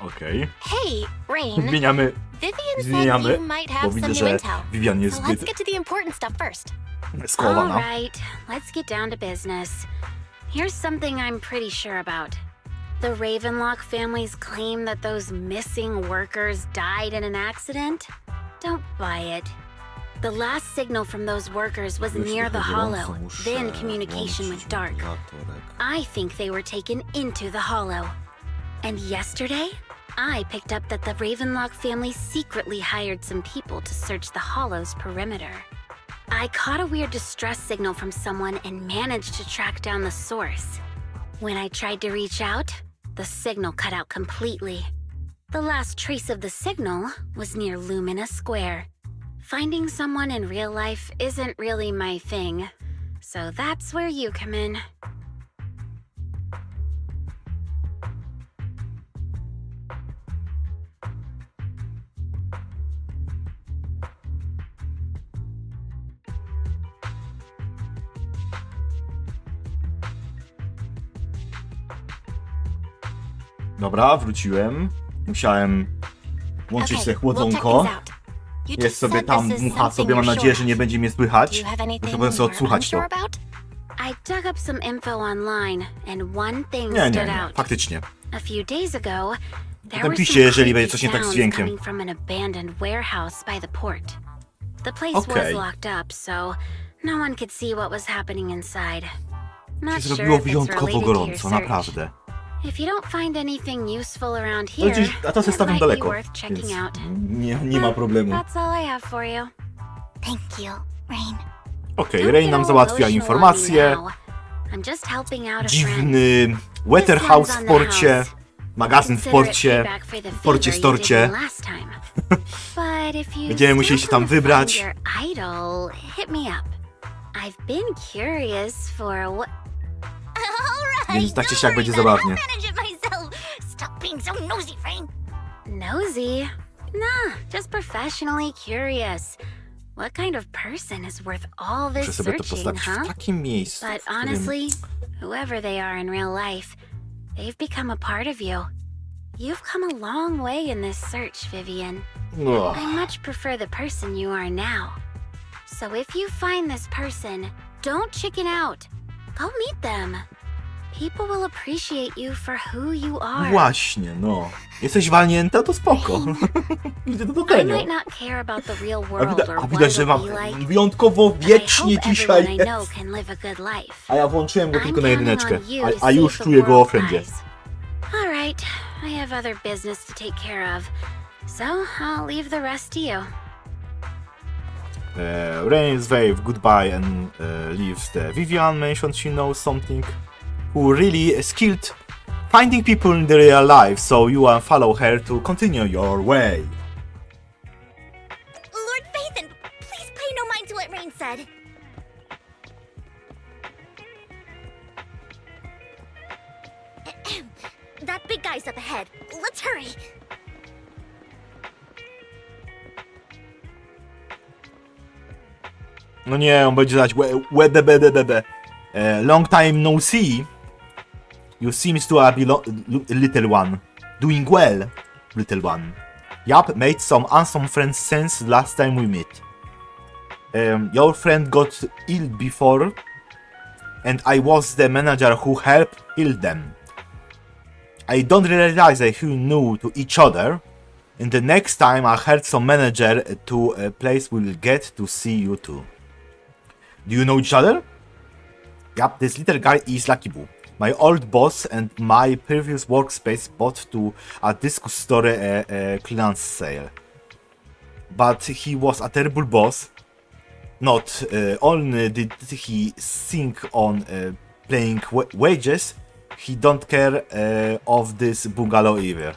Okej. Hey, Rain. Zmieniamy. Vivian said Zmieniamy, you might bo have some widzę, new że intel. Vivian jest So let's zbyt get to the important stuff first. All skołowana. right, let's get down to business. Here's something I'm pretty sure about. The Ravenlock families claim that those missing workers died in an accident. Don't buy it. The last signal from those workers was near the hollow. Then communication went dark. I think they were taken into the hollow. And yesterday, I picked up that the Ravenlock family secretly hired some people to search the hollow's perimeter. I caught a weird distress signal from someone and managed to track down the source. When I tried to reach out, the signal cut out completely. The last trace of the signal was near Lumina Square. Finding someone in real life isn't really my thing, so that's where you come in. Dobra, wróciłem. Musiałem włączyć sobie chłodzonko. Jest sobie tam, dmucha sobie, mam nadzieję, że nie będzie mnie słychać. Muszę potem sobie odsłuchać to. I dug up some info online and one thing Nie, stood nie, out. faktycznie. A few days ago, there Potem were piszcie, some jeżeli będzie creepy coś nie tak z sounds dźwiękiem. coming from an abandoned warehouse by the port. The place was Okej. locked up, so no one could see what was happening inside. Się Not sure zrobiło if it's wyjątkowo related to your gorąco, search. naprawdę. If you don't find anything useful around To here, gdzieś, a to się it stawiam might be daleko, worth checking więc out. nie ma problemu. That's all I have for you. Thank you, Rain. Okej, Rain nam załatwia informacje. I'm just helping out a friend. Dziwny warehouse w porcie, magazyn w porcie, storcie. Będziemy musieli się tam wybrać. Więc tak czy siak będzie zabawnie. Stop being so nosy, Rain. Nosy? Nah, just professionally curious. What kind of person is worth all Muszę this sobie to searching, postawić w huh? takim miejscu, But w którym... honestly, whoever they are in real life, they've become a part of you. You've come a long way in this search, Vivian. Ugh. I much prefer the person you are now. So if you find this person, don't chicken out. Go meet them. People will appreciate you for who you are. Właśnie, no. Jesteś walnięta, to spoko. Idę do I tego. might not care about the real A world widać, or what widać, że it'll mam be like, wyjątkowo but I wiecznie hope dzisiaj everyone I know jest. can live a good life. A ja włączyłem go tylko na I'm jedyneczkę. counting on you to A już save the czuję go o world's wszędzie. eyes. All right, I have other business to take care of, so I'll leave the rest to you. Rain wave goodbye and leaves the Vivian mentioned she knows something who really skilled finding people in the real life, so you follow her to continue your way. Lord Vathan, please pay no mind to what Rain said. That big guy's up ahead. Let's hurry. No nie, on będzie dać long time no see. You seems to be little one. Doing well, little one. Yup, made some awesome friends since last time we met. Your friend got ill before, and I was the manager who helped heal them. I don't realize that you knew to each other, and the next time I heard some manager to a place we'll get to see you too. Do you know each other? Yup, this little guy is Lucky Boo. My old boss and my previous workspace bought to a disco store a clearance sale. But he was a terrible boss. Not only did he sink on paying wages, he don't care of this bungalow either.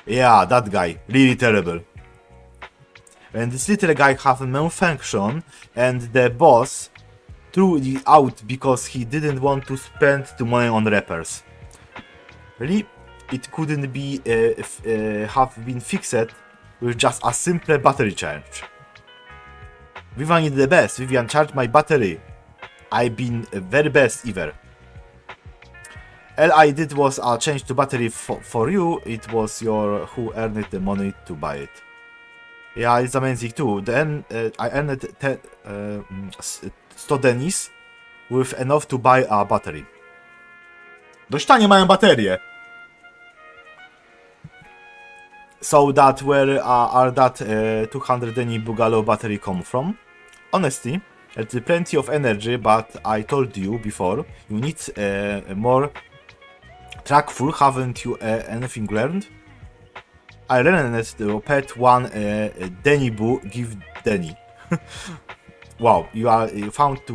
Yeah, that guy, really terrible. And this little guy have a malfunction, and the boss threw it out because he didn't want to spend the money on repairs. Really, it couldn't be have been fixed with just a simple battery charge. Vivian is the best. Vivian charged my battery. I've been very best ever. All I did was change the battery for you. It was your who earned the money to buy it. Yeah, it's amazing too. Then I earned 100 denis with enough to buy a battery. Dość tanie mają baterie. So that where are that 200 deni bungalow battery come from? Honestly, it's plenty of energy, but I told you before, you need more track full, haven't you anything learned? I learned to pet one Denny Boo give Denny. Wow, you found to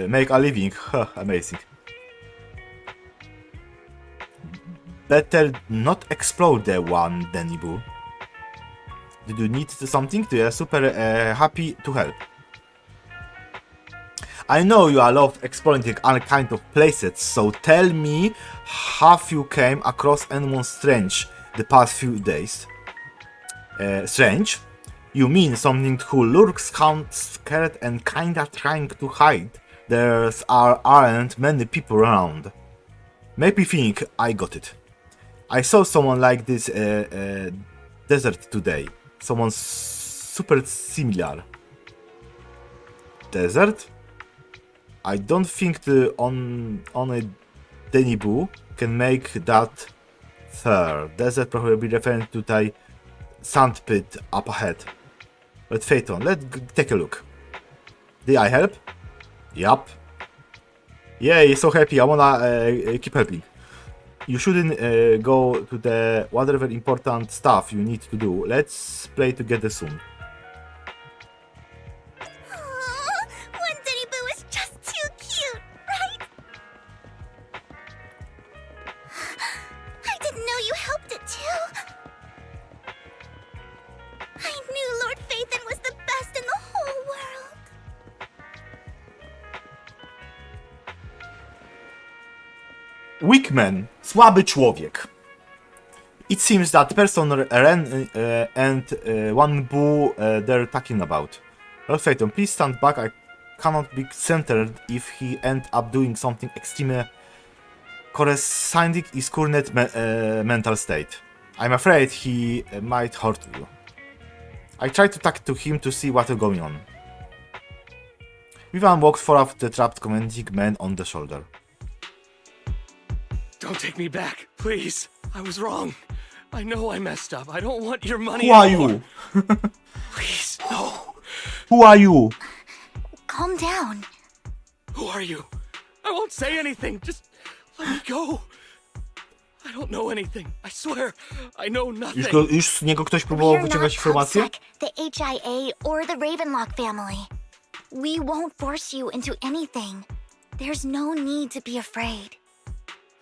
make a living. Amazing. better not explode the one, Danny Boo. Did you need something? We are super happy to help. I know you love exploring all kinds of places, so tell me, have you came across anyone strange the past few days? Strange? You mean something who lurks, scared, and kinda trying to hide? Aren't many people around. Maybe think I got it. I saw someone like this desert today. Someone super similar. Desert? I don't think the on a Danny Boo can make that fair. Desert probably referring to the sandpit up ahead. But Phaeton, let's take a look. Did I help? Yup. Yay, so happy. I wanna keep helping. You shouldn't go to the whatever important stuff you need to do. Let's play together soon. Aww, one Danny Boo is just too cute, right? I didn't know you helped it too. I knew Lord Phaethon was the best in the whole world. Weakman, słaby człowiek. It seems that person Ren and one Boo they're talking about. Lord Phaeton, please stand back. I cannot be centered if he end up doing something extreme corresponding his current mental state. I'm afraid he might hurt you. I tried to talk to him to see what is going on. Witam walks forward the trapped commanding man on the shoulder. Don't take me back, please. I was wrong. I know I messed up. I don't want your money Who are anymore. you? Please, no. Who are you? Calm down. Who are you? I won't say anything. Just let me go. I don't know anything. I swear, I know nothing. Już z niego ktoś próbował We're wyciągać not informacje? Kontakt, the HIA, or the Ravenlock family. We won't force you into anything. There's no need to be afraid.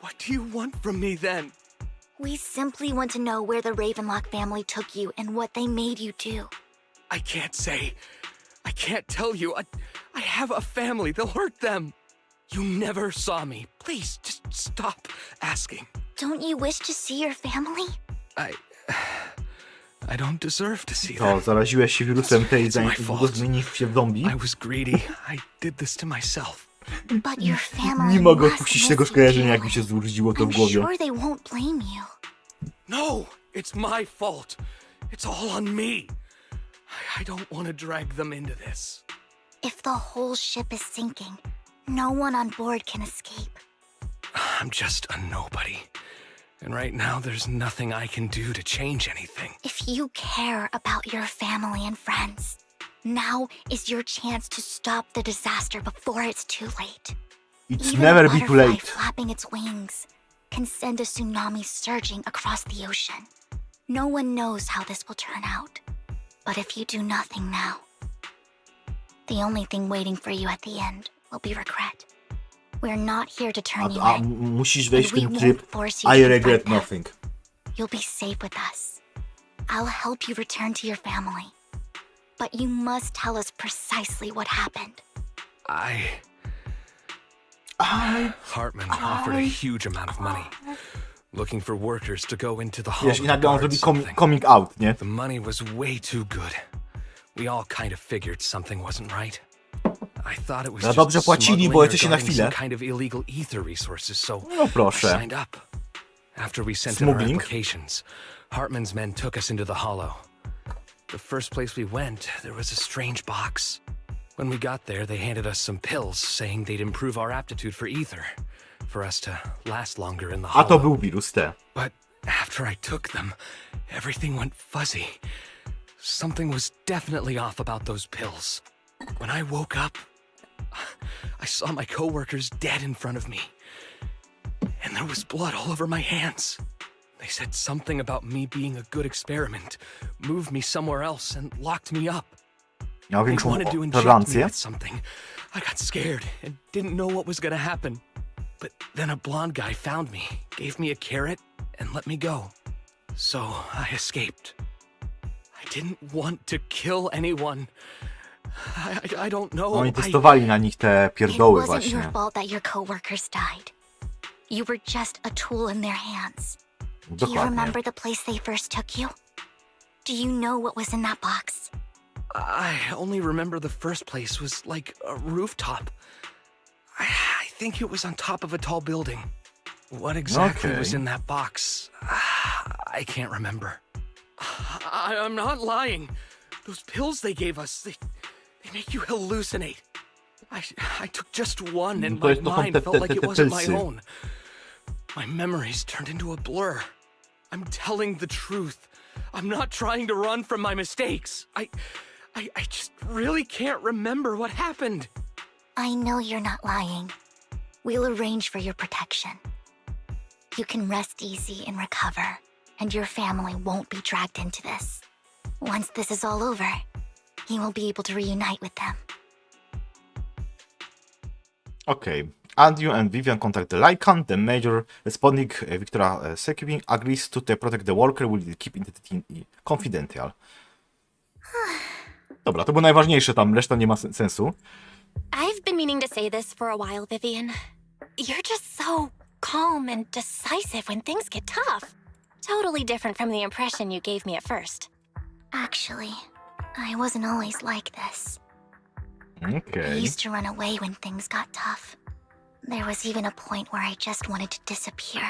What do you want from me then? We simply want to know where the Ravenlock family took you and what they made you do. I can't say. I can't tell you. I have a family. They'll hurt them. You never saw me. Please, just stop asking. Don't you wish to see your family? I don't deserve to see To, them. zaraziłeś się wirusem tej It's my fault. zmienił się w zombie? I was greedy. I did this to myself. But your family Nie mogę must odpuścić miss tego you skojarzenia, jak mi dearly. się zurdziło to w I'm głowie. sure they won't blame you. No, it's my fault. It's all on me. I don't want to drag them into this. If the whole ship is sinking, no one on board can escape. I'm just a nobody. And right now, there's nothing I can do to change anything. If you care about your family and friends, now is your chance to stop the disaster before it's too late. It's Even never a be too butterfly late. flapping its wings can send a tsunami surging across the ocean. No one knows how this will turn out. But if you do nothing now, the only thing waiting for you at the end will be regret. We're not here to turn you A in. musisz wejść w and we ten won't tryb force you I to regret confront them. nothing. You'll be safe with us. I'll help you return to your family. But you must tell us precisely what happened. Hartman offered a huge amount of money, looking for workers to go into the hall Wiesz, i to nagle on guard zrobi something. coming out, nie? The money was way too good. We all kind of figured something wasn't right. I thought it was Za just dobrze płacili, smuggling bo or jeszcze się na guarding chwilę. some kind of illegal ether resources, so No I proszę. signed up. After we sent in our Smuggling? applications, Hartman's men took us into the hollow. The first place we went, there was a strange box. When we got there, they handed us some pills, saying they'd improve our aptitude for ether, for us to last longer in the A hollow. to był wirus T. But after I took them, everything went fuzzy. Something was definitely off about those pills. When I woke up, I saw my coworkers dead in front of me. And there was blood all over my hands. They said something about me being a good experiment, moved me somewhere else, and locked me up. Miał They większą wanted to inject me tolerancję. with something. I got scared and didn't know what was gonna happen. But then a blonde guy found me, gave me a carrot, and let me go. So I escaped. I didn't want to kill anyone. I don't know. Oni testowali na nich te pierdoły It wasn't your właśnie. fault that your coworkers died. You were just a tool in their hands. Do you Dokładnie. remember the place they first took you? Do you know what was in that box? I only remember the first place was like a rooftop. I think it was on top of a tall building. What exactly was in that box? I can't remember. I'm not lying. Those pills they gave us, they make you hallucinate. I took just one and my mind felt like it wasn't my own. My memories turned into a blur. I'm telling the truth. I'm not trying to run from my mistakes. I just really can't remember what happened. I know you're not lying. We'll arrange for your protection. You can rest easy and recover, and your family won't be dragged into this. Once this is all over, you will be able to reunite with them. Okay. Andrew and Vivian contact the Lycan. The major responding, Victoria Sekibin, agrees to protect the worker, will keep identity confidential. Dobra, to było najważniejsze tam, reszta nie ma sensu. I've been meaning to say this for a while, Vivian. You're just so calm and decisive when things get tough. Totally different from the impression you gave me at first. Actually, I wasn't always like this. I Okay. used to run away when things got tough. There was even a point where I just wanted to disappear.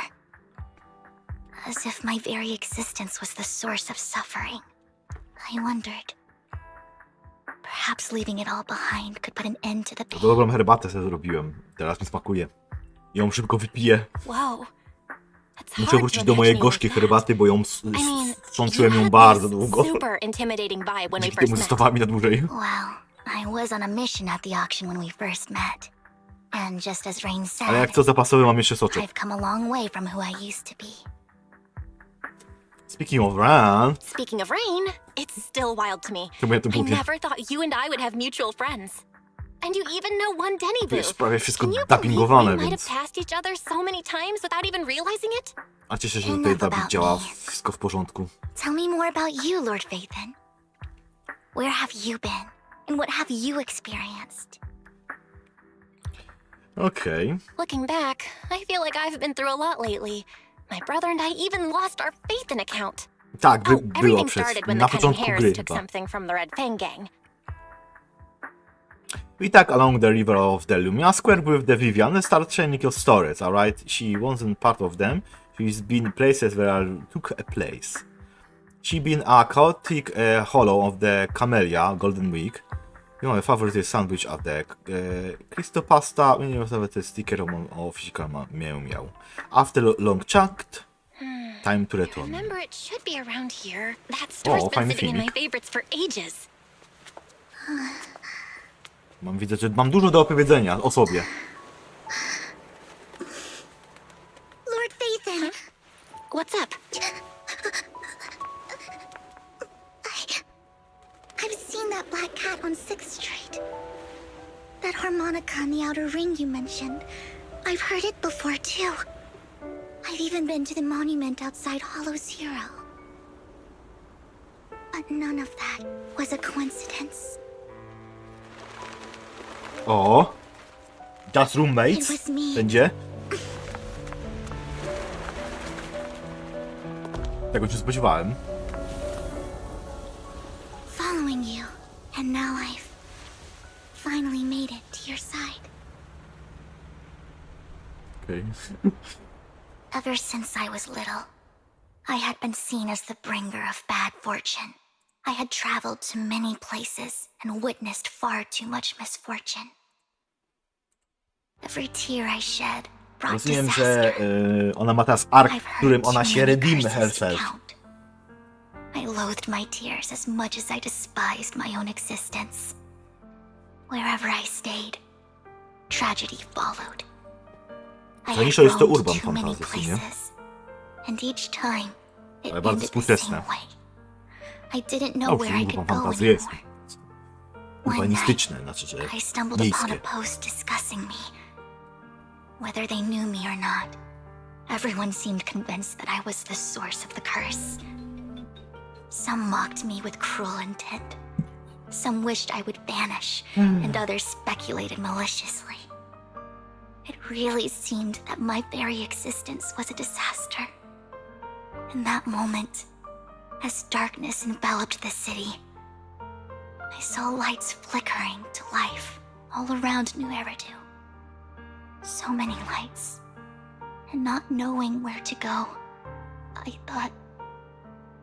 As if my very existence was the source of suffering. I wondered. Perhaps leaving it all behind could put an end to the pain. Dobrą herbatę sobie zrobiłem. Teraz mi smakuje. Ją szybko wypiję. Whoa. That's Muszę hard wrócić to do mojej imagine gorzkiej you with herbaty, bo ją that. I mean, sączyłem you ją had bardzo this długo. super intimidating vibe when we Dzięki first temu met. zostawała mi na dłużej. Well, I was on a mission at the auction when we first met. And just as Rain Ale jak said, co zapasowy mam jeszcze soczek. I've come a long way from who I used to be. Speaking of Ran, Speaking of Rain, it's still wild to me. czemu ja to I mówię? never thought you and I would have mutual friends. And you even know one Denny To Boo. jest prawie wszystko Can you believe dubbingowane, we might więc... have passed each other so many times without even realizing it? A cieszę się, że tutaj dubbing działa, wszystko w porządku. Tell me more about you, Lord Phaethon. Where have you been? And what have you experienced? Okej. Looking back, I feel like I've been through a lot lately. My brother and I even lost our Phaethon account. Tak, Oh, było everything przez... started when Na the Cunning początku Hares gry took chyba. something from the Red Fang gang. We talk along the river of the Lumia Square with the Vivian and start sharing your stories, alright? She wasn't part of them. She's been places where I took a place. She been a chaotic hollow of the Camellia Golden Week. You know, a favorite sandwich at the Cristo Pasta. You know, the sticker of Shikama Meow. After long chat, time to return. Remember, it should be around here. That store's been fajny sitting in my filmik. favorites for ages. Widzę, że mam dużo do opowiedzenia o sobie. Lord Phaethon! What's up? I've seen that black cat on 6th Street. That harmonica on the outer ring you mentioned. I've heard it before, too. I've even been to the monument outside Hollow Zero. But none of that was a coincidence. O! Just It roommates? was me. Będzie? Tego się spodziewałem. Following you, and now I've finally made it to your side. Okej. Ever since I was little, I had been seen as the bringer of bad fortune. I had traveled to many places and witnessed far too much misfortune. Every tear I shed brought Rozumiem, że disaster. ona ma teraz ark, I've w którym heard ona too się many redeem curses to herself. count. I loathed my tears as much as I despised my own existence. Wherever I stayed, tragedy followed. I Zanisza had jest to roamed urban too many fantasy, nie? places, and each time it Ale bardzo ended the współczesne. same way. I didn't know Dobrze, where I could urban go fantasy jest. anymore. One night, Urbanistyczne, znaczy, że I stumbled upon miejskie. a post discussing me. Whether they knew me or not, Everyone seemed convinced that I was the source of the curse. Some mocked me with cruel intent. Some wished I would vanish, and others speculated maliciously. It really seemed that my very existence was a disaster. In that moment, as darkness enveloped the city, I saw lights flickering to life all around New Eridu. So many lights. And not knowing where to go, I thought,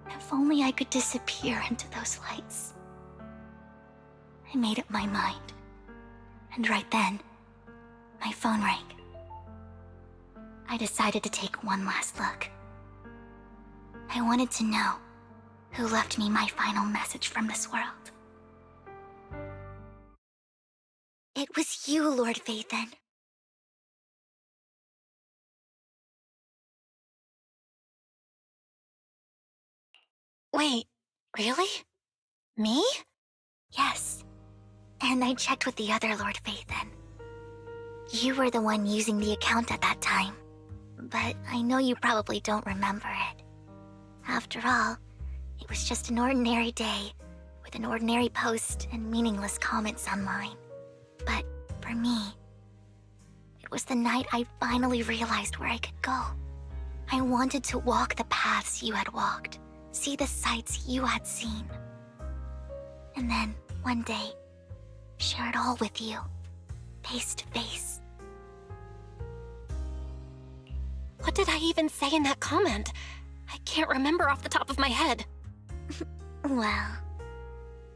if only I could disappear into those lights. I made up my mind. And right then, my phone rang. I decided to take one last look. I wanted to know who left me my final message from this world. It was you, Lord Vathan. Wait, really? Me? Yes. And I checked with the other Lord Vathan. You were the one using the account at that time. But I know you probably don't remember it. After all, it was just an ordinary day, with an ordinary post and meaningless comments on mine. But for me, it was the night I finally realized where I could go. I wanted to walk the paths you had walked, see the sights you had seen. And then, one day, share it all with you, face to face. What did I even say in that comment? I can't remember off the top of my head. Well,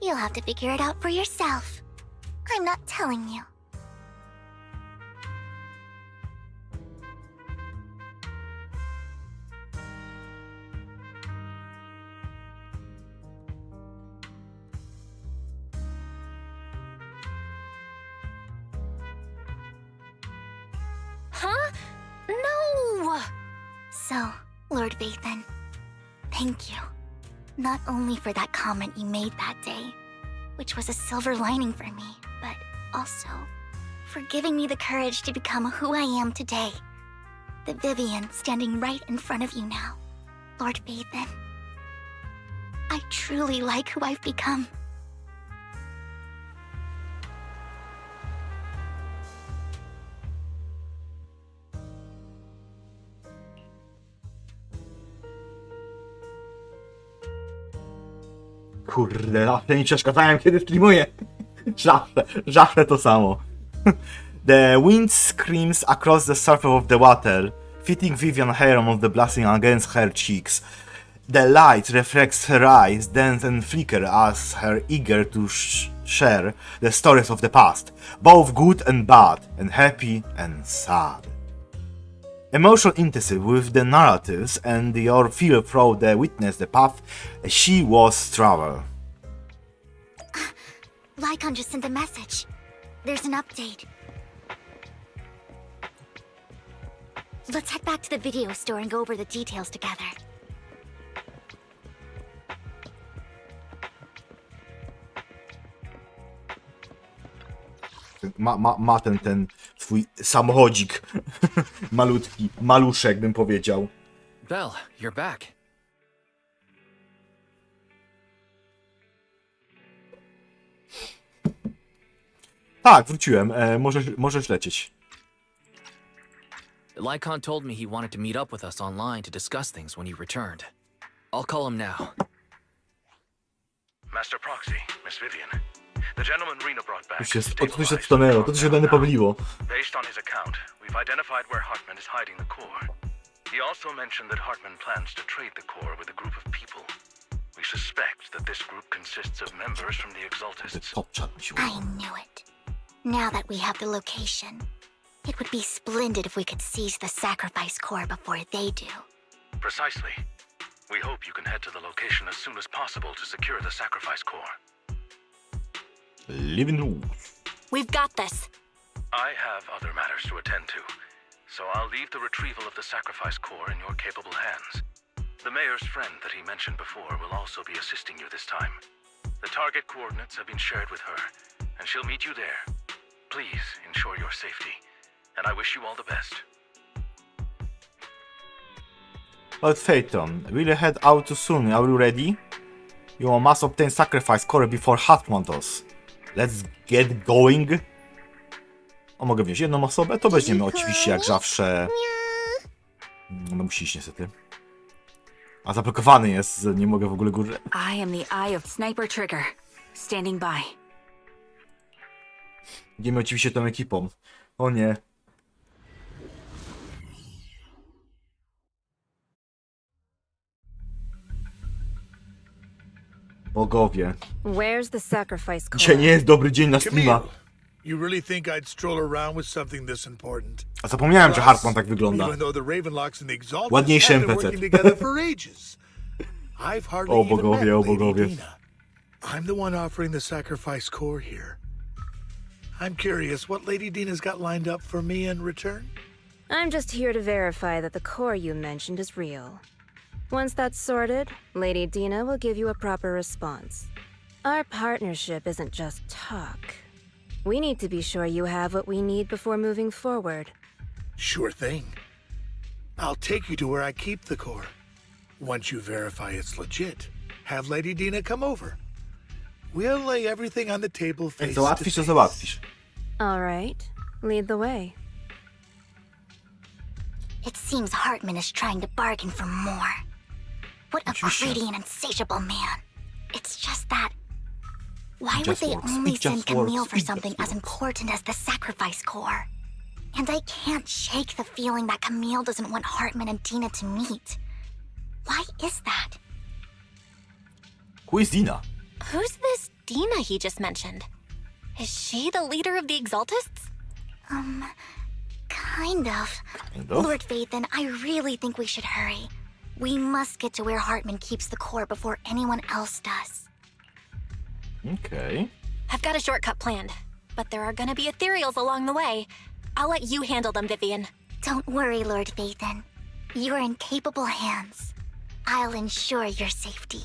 you'll have to figure it out for yourself. I'm not telling you. Huh? No! So, Lord Vathan, thank you. Not only for that comment you made that day, which was a silver lining for me, but also for giving me the courage to become who I am today. The Vivian standing right in front of you now, Lord Vathan. I truly like who I've become. Kurde, zawsze mi przeszkadzałem, kiedy streamuję. Zawsze to samo. The wind screams across the surface of the water, fitting Vivian hair of the blasting against her cheeks. The light reflects her eyes, dance and flicker as her eager to share the stories of the past, both good and bad, and happy and sad. Emotional intimacy with the narratives and your feel through the witness the path she was travel. Lycon just sent a message. There's an update. Let's head back to the video store and go over the details together. Ma ten swój samochodzik malutki, maluszek bym powiedział. Belle, you're back. Tak, wróciłem. Możesz lecieć. Lycon told me he wanted to meet up with us online to discuss things when he returned. I'll call him now. Master Proxy, Miss Vivian. The gentleman Rena brought back. To się stanęło, to się do mnie pomyliło. Based on his account, we've identified where Hartman is hiding the core. He also mentioned that Hartman plans to trade the core with a group of people. We suspect that this group consists of members from the Exaltists. I knew it. Now that we have the location, it would be splendid if we could seize the sacrifice core before they do. Precisely. We hope you can head to the location as soon as possible to secure the sacrifice core. Living rules. We've got this. I have other matters to attend to, so I'll leave the retrieval of the sacrifice core in your capable hands. The mayor's friend that he mentioned before will also be assisting you this time. The target coordinates have been shared with her, and she'll meet you there. Please ensure your safety, and I wish you all the best. Lord Phaeton, will head out too soon. Are you ready? You must obtain sacrifice core before Hartman does. Let's get going. O, mogę wziąć jedną osobę? To weźmiemy oczywiście jak zawsze. No musi iść niestety. A zablokowany jest, nie mogę w ogóle górze. I am the eye of Sniper Trigger, standing by. Idziemy oczywiście tą ekipą. O nie. Bogowie. Where's the sacrifice core? Dzisiaj nie jest dobry dzień na streama. You really think I'd stroll around with something this important? A zapomniałem, że Hartman tak wygląda. Even though the Ravenlocks and the Exalted Ładniejszy have been NPC. working together for ages. I've hardly O even met bogowie, o Lady bogowie. Dina. I'm the one offering the sacrifice core here. I'm curious what Lady Dina's got lined up for me in return? I'm just here to verify that the core you mentioned is real. Once that's sorted, Lady Dina will give you a proper response. Our partnership isn't just talk. We need to be sure you have what we need before moving forward. Sure thing. I'll take you to where I keep the core. Once you verify it's legit, have Lady Dina come over. We'll lay everything on the table Jak face to załatwisz, to face. załatwisz. All right, lead the way. It seems Hartman is trying to bargain for more. What a Oczywiście. greedy and insatiable man. It's just that... Why would just they works. only It just send Camille works. for It just something as works. important as the sacrifice core? And I can't shake the feeling that Camille doesn't want Hartman and Dina to meet. Why is that? Who is Dina? Who's this Dina he just mentioned? Is she the leader of the Exaltists? Kind of. Kind of? Lord Phaeton, I really think we should hurry. We must get to where Hartman keeps the core before anyone else does. Okej. I've got a shortcut planned, but there are gonna be ethereals along the way. I'll let you handle them, Vivian. Don't worry, Lord Phaeton. You're in capable hands. I'll ensure your safety.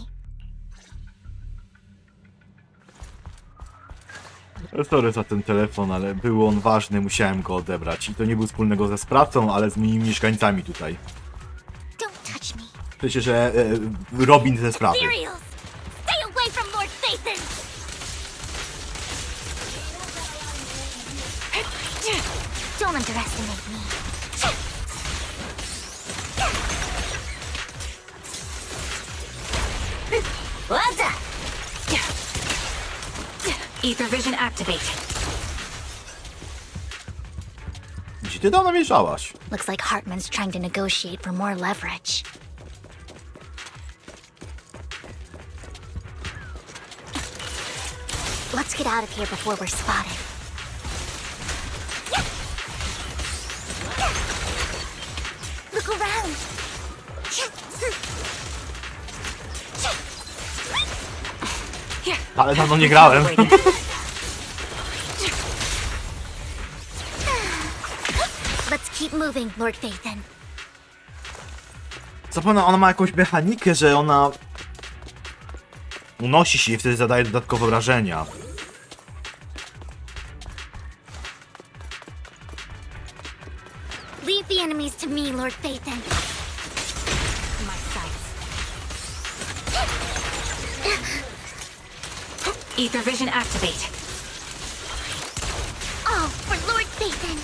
Sorry za ten telefon, ale był on ważny, musiałem go odebrać. I to nie był wspólnego ze sprawcą, ale z moimi mieszkańcami tutaj. Don't touch me. Przecież, że Robin ze sprawy. Ethereals! Stay away from Lord Phaeton! Don't underestimate me. What's up? Ether vision activate. Gdzie ty tam namierzałaś? Looks like Hartman's trying to negotiate for more leverage. Let's get out of here before we're spotted. Look around! Ale dawno nie grałem. Let's keep moving, Lord Phaeton. Zapomnę, ona ma jakąś mechanikę, że ona unosi się i wtedy zadaje dodatkowe wrażenia. Leave the enemies to me, Lord Phaeton. My sights. Ether vision activate. All for Lord Phaeton.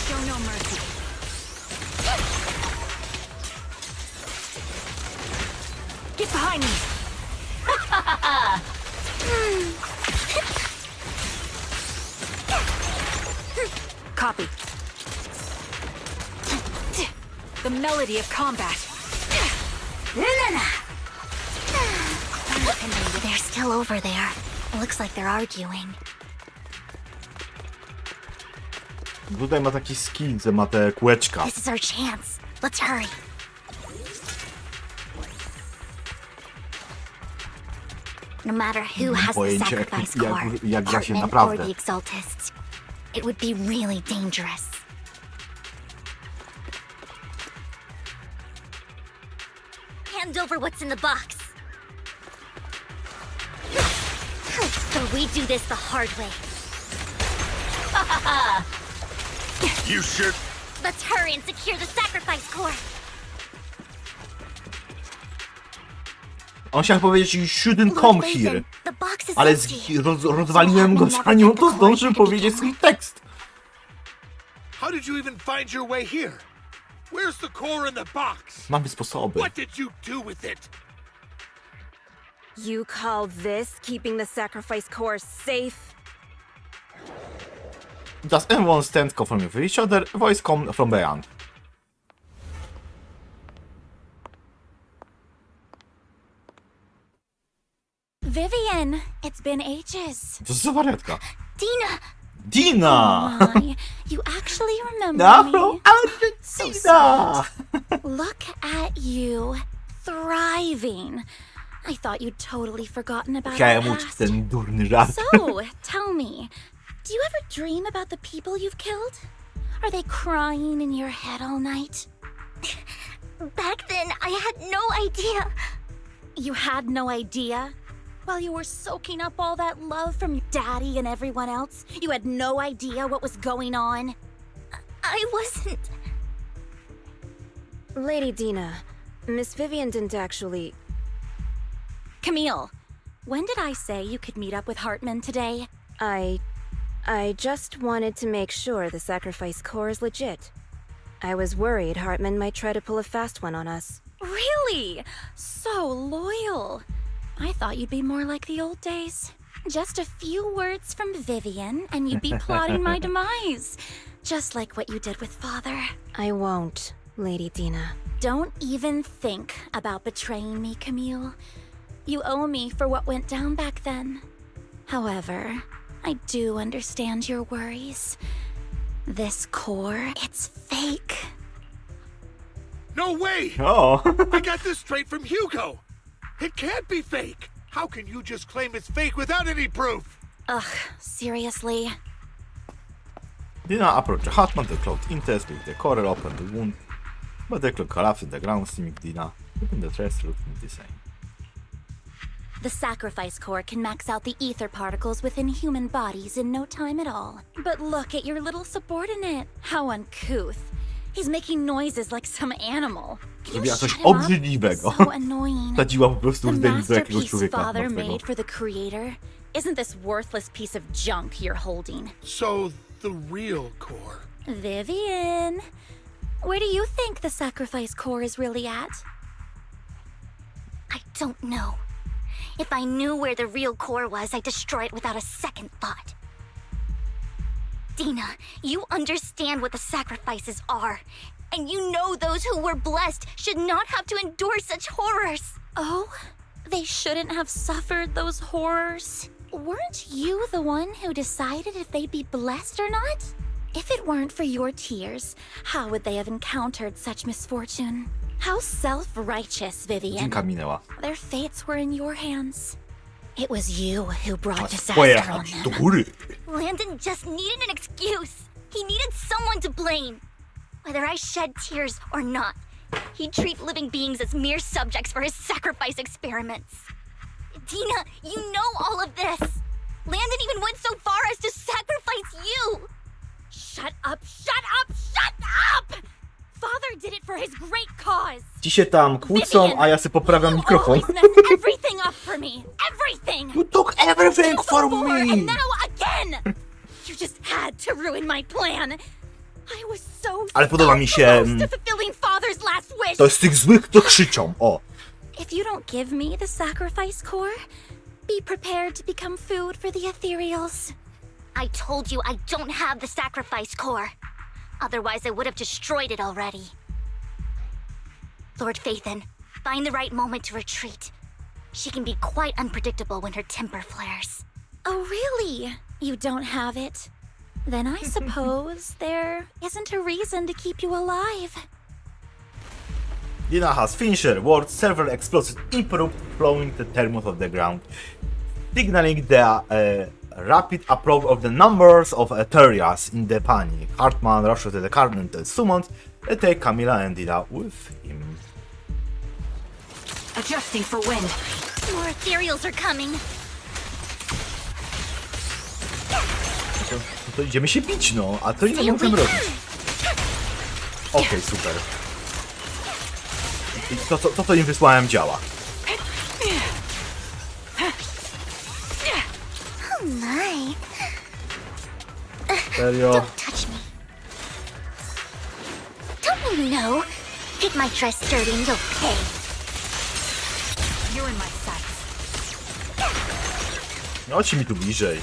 Show no mercy. Get behind me. Copy. The melody of combat. They're still over there. Looks like they're arguing. Tutaj ma taki skin, że ma te kółeczka. This is our chance. Let's hurry. No matter who has the Pojęcie, sacrifice core, jak gra się Hartman or naprawdę. the Exaltists, it would be really dangerous. hand over what's in the box. So we do this the hard way. You sure? Let's hurry and secure the sacrifice core. On chciał powiedzieć you shouldn't come here. The box is Ale empty. rozwaliłem go zanim to zdążył powiedzieć swój tekst. How did you even find your way here? Where's the core in the box? Mamy sposoby. What did you do with it? You call this keeping the sacrifice core safe? Does everyone stand confirming for each other? Voice come from beyond. Vivian, it's been ages. To za wariatka. Dina! Dina! Oh my, you actually remember No, me. So Dina! Look at you, thriving. I thought you'd totally forgotten about our Chciałem uczyć past. ten durny żart. So, tell me, do you ever dream about the people you've killed? Are they crying in your head all night? Back then, I had no idea. You had no idea? While you were soaking up all that love from your daddy and everyone else, you had no idea what was going on? I wasn't. Lady Dina, Miss Vivian didn't actually... Camille, when did I say you could meet up with Hartman today? I just wanted to make sure the sacrifice core is legit. I was worried Hartman might try to pull a fast one on us. Really? So loyal. I thought you'd be more like the old days. Just a few words from Vivian, and you'd be plotting my demise. Just like what you did with Father. I won't, Lady Dina. Don't even think about betraying me, Camille. You owe me for what went down back then. However, I do understand your worries. This core, it's fake. No way! O! I got this straight from Hugo. It can't be fake. How can you just claim it's fake without any proof? Ugh, seriously? Dina approached Hartman to close interest with the core, open the wound, but the clock collapsed in the ground, seeming Dina, keeping the rest looking the same. The sacrifice core can max out the ether particles within human bodies in no time at all. But look at your little subordinate. How uncouth. He's making noises like some animal. Can you Zrobiła shut coś him up? obrzydliwego. So annoying. Wsadziła po prostu The rdzennicę do jakiegoś masterpiece człowieka Father martwego. made for the creator isn't this worthless piece of junk you're holding. So, the real core. Vivian, where do you think the sacrifice core is really at? I don't know. If I knew where the real core was, I'd destroy it without a second thought. Dina, you understand what the sacrifices are. And you know those who were blessed should not have to endure such horrors. Oh, they shouldn't have suffered those horrors. Weren't you the one who decided if they'd be blessed or not? If it weren't for your tears, how would they have encountered such misfortune? How self-righteous, Vivian. Dzinka minęła. Their fates were in your hands. It was you who brought Twoja disaster on do them. góry. Landon just needed an excuse. He needed someone to blame. Whether I shed tears or not, he'd treat living beings as mere subjects for his sacrifice experiments. Dina, you know all of this. Landon even went so far as to sacrifice you. Shut up, shut up, shut up! Father did it for his great cause. Ci się tam kłócą, a ja sobie poprawiam You mikrofon. always mess everything up for me. Everything. You took everything for Before me! and now again. You just had to ruin my plan. I was so Ale podoba mi się... close to fulfilling Father's last wish. To jest tych złych, to krzyczą. O! If you don't give me the sacrifice core, be prepared to become food for the ethereals. I told you I don't have the sacrifice core. Otherwise, I would have destroyed it already. Lord Phaethon, find the right moment to retreat. She can be quite unpredictable when her temper flares. Oh, really? You don't have it? Then I suppose there isn't a reason to keep you alive. Dina has finished her words, several explosives improved, flowing the thermos of the ground, signaling the rapid approach of the numbers of Ethereals in the panic. Hartman rushes to the car and summoned to take Camilla and Dina with him. Adjusting for wind. More ethereals are coming. No to idziemy się bić, no. A to ile możemy robić? Okej, super. I to, co im wysłałem, działa. Oh my. Serio? Don't touch me. Don't you know? Get my dress dirty and you'll pay. You're in my sights. No, chodźcie mi tu bliżej.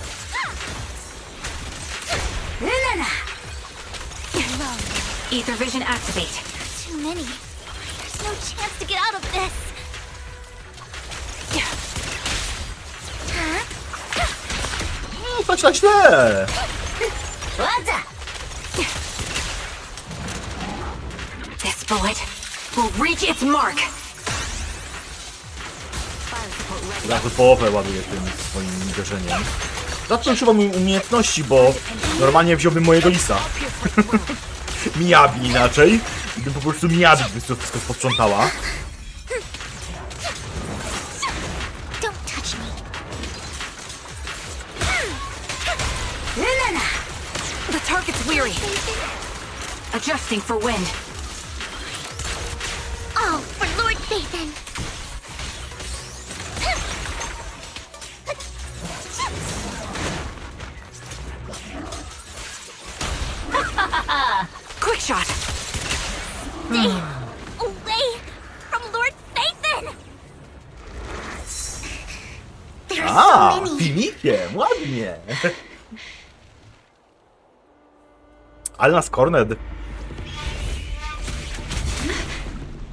Ether vision activate. Too many. There's no chance to get out of this. No, tak na źle. This bullet will reach its mark. Za połowę ładuję tym swoim uderzeniem. Za to używam umiejętności, bo normalnie wziąłbym mojego lisa. Miyabi inaczej. Gdybym po prostu Miyabi to wszystko posprzątała. Don't touch me. The target's weary. Adjusting for wind. All for Lord Nathan. Quick shot. Stay away from Lord Nathan. There are so many. Filmikiem, ładnie. Ale nas cornered.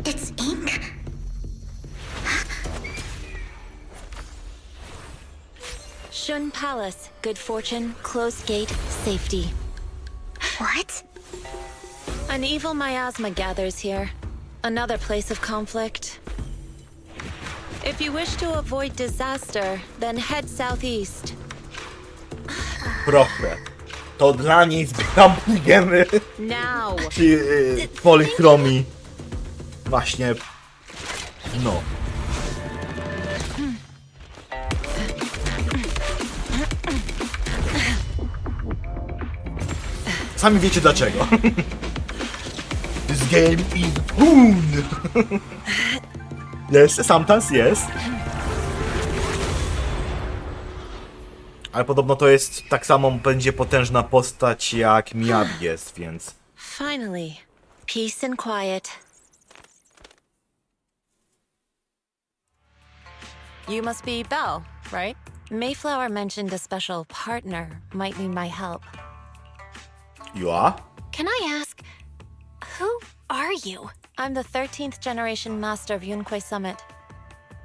It's ink. Shun Palace, good fortune, closed gate, safety. What? An evil miasma gathers here. Another place of conflict. If you wish to avoid disaster, then head southeast. Trochę. To dla niej zbudujemy. Now. Czy polichromii. Właśnie. No. Sami wiecie dlaczego. This game is boon. Yes, sometimes yes. Ale podobno to jest tak samo będzie potężna postać jak Miyabi jest, więc... Finally, peace and quiet. You must be Belle, right? Mayflower mentioned a special partner might need my help. You are? Can I ask, who are you? I'm the 13th generation master of Yunque Summit.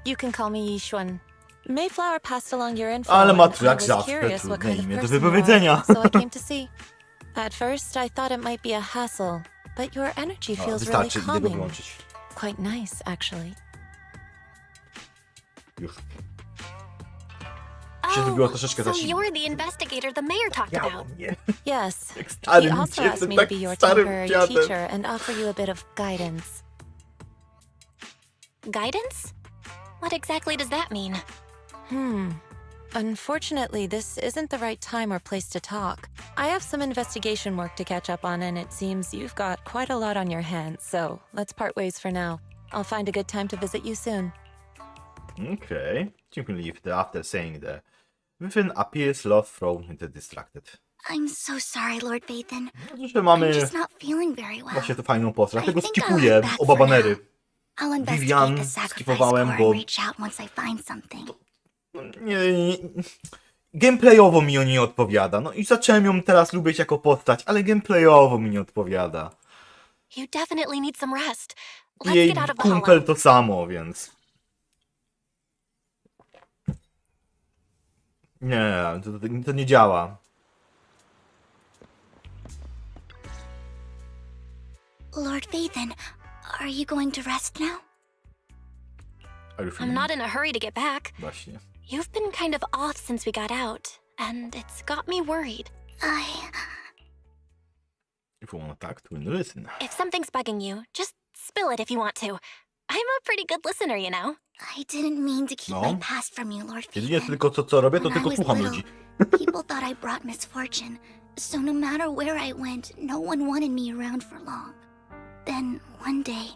You can call me Yishuan. Mayflower passed along your info, Ale and ma tu I jak was zawsze curious what kind of trudne imię do person you wypowiedzenia. are, so I came to see. At first, I thought it might be a hassle, but your energy No, feels really wystarczy idę go calming. wyłączyć. Quite nice, actually. Już. Się zrobiło troszeczkę so za zimno. you're the investigator the mayor talked about. Nie. Yes. Jak He starym also asked dzieckiem, me to tak be your starym temporary dziadem. teacher and offer you a bit of guidance. Guidance? What exactly does that mean? Unfortunately, this isn't the right time or place to talk. I have some investigation work to catch up on, and it seems you've got quite a lot on your hands, so let's part ways for now. I'll find a good time to visit you soon. Okay. You can leave after saying the within appears love thrown into distracted. I'm so sorry, Lord Nathan. No, że mamy I'm just not feeling very well. właśnie to fajną postać. Dlatego I think skipuję I'll head back oba for banery. now. I'll investigate Vivian the sacrifice skipowałem, core bo... and reach out once I find something. Nie, gameplayowo mi nie odpowiada. No i zacząłem ją teraz lubić jako postać, ale gameplayowo mi nie odpowiada. You definitely need some rest. Let's Jej get out of the kumpel hollow. to samo, więc... Nie, to nie działa. Lord Nathan, are you going to rest now? I'm not in a hurry to get back. Właśnie. You've been kind of off since we got out, and it's got me worried. If you want to talk to him, listen. If something's bugging you, just spill it if you want to. I'm a pretty good listener, you know. I didn't mean to keep No. my past from you, Lord Jedynie Phaeton. tylko co robię, to When I tylko was słucham little, ludzi. people thought I brought misfortune, so no matter where I went, no one wanted me around for long. Then, one day,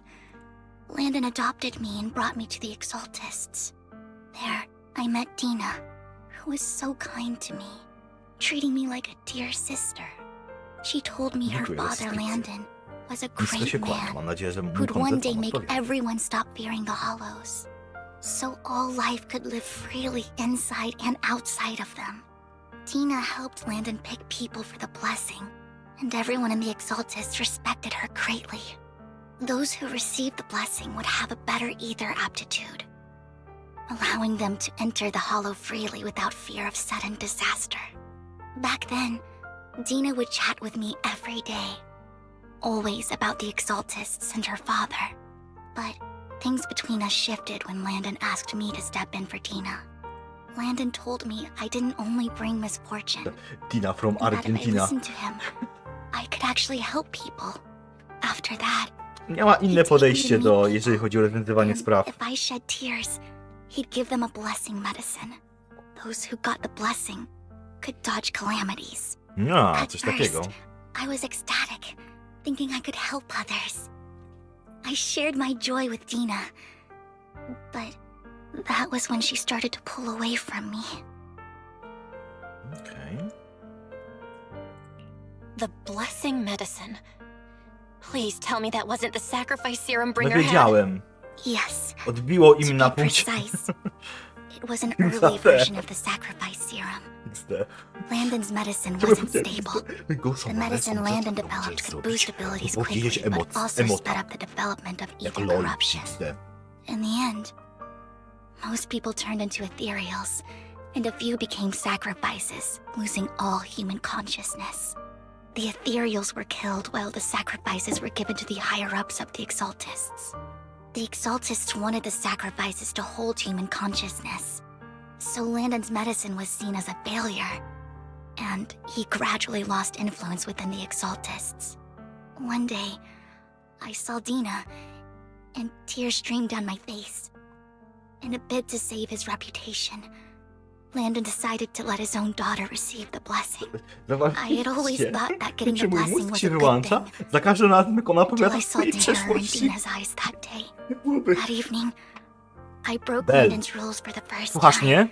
Landon adopted me and brought me to the Exaltists. There, I met Dina, who was so kind to me, treating me like a dear sister. She told me her Dziękuję, father, restrykcje. Landon, was a Nisko się great kłania. man Mam nadzieję, że mój who'd one kontent day wam make odpowie. everyone stop fearing the Hollows, so all life could live freely inside and outside of them. Tina helped Landon pick people for the blessing, and everyone in the Exaltists respected her greatly. Those who received the blessing would have a better ether aptitude, allowing them to enter the Hollow freely without fear of sudden disaster. Back then, Dina would chat with me every day, always about the Exaltists and her father. But things between us shifted when Landon asked me to step in for Dina. Landon told me I didn't only bring misfortune, Tina from and that if I Argentina. listened to him, I could actually help people. After that, Miała inne podejście do, jeżeli chodzi o rozwiązywanie and spraw. if I shed tears, he'd give them a blessing medicine. Those who got the blessing could dodge calamities. No, At coś takiego. first, I was ecstatic, thinking I could help others. I shared my joy with Dina, but that was when she started to pull away from me. Okej. The blessing medicine. Please tell me that wasn't the sacrifice serum No bringer had. wiedziałem. Yes, Odbiło to im be na punkcie. precise, it was an early Zawsze. version of the sacrifice serum. XD. Landon's medicine Czemu wasn't powiedziałeś, stable. że gorzą The malecą, medicine co ty Landon próbujesz developed could zrobić? boost abilities Powiedzieć quickly, but also emota. sped up the development of Jak ether lol. corruption. XD. In the end, most people turned into ethereals, and a few became sacrifices, losing all human consciousness. The ethereals were killed while the sacrifices were given to the higher-ups of the Exaltists. The Exaltists wanted the sacrifices to hold human consciousness, so Landon's medicine was seen as a failure, and he gradually lost influence within the Exaltists. One day, I saw Dina, and tears streamed down my face. In a bid to save his reputation, Landon decided to let his own daughter receive the blessing. I had always thought that getting the Czy mój blessing mózg was się a good wyłącza? thing, Za każdym razem, jak ona until opowiada I o saw swojej terror in przeszłości. Dina's eyes that day. Byłoby... That evening, I broke Bel. Landon's rules for the first Słuchasz time mnie?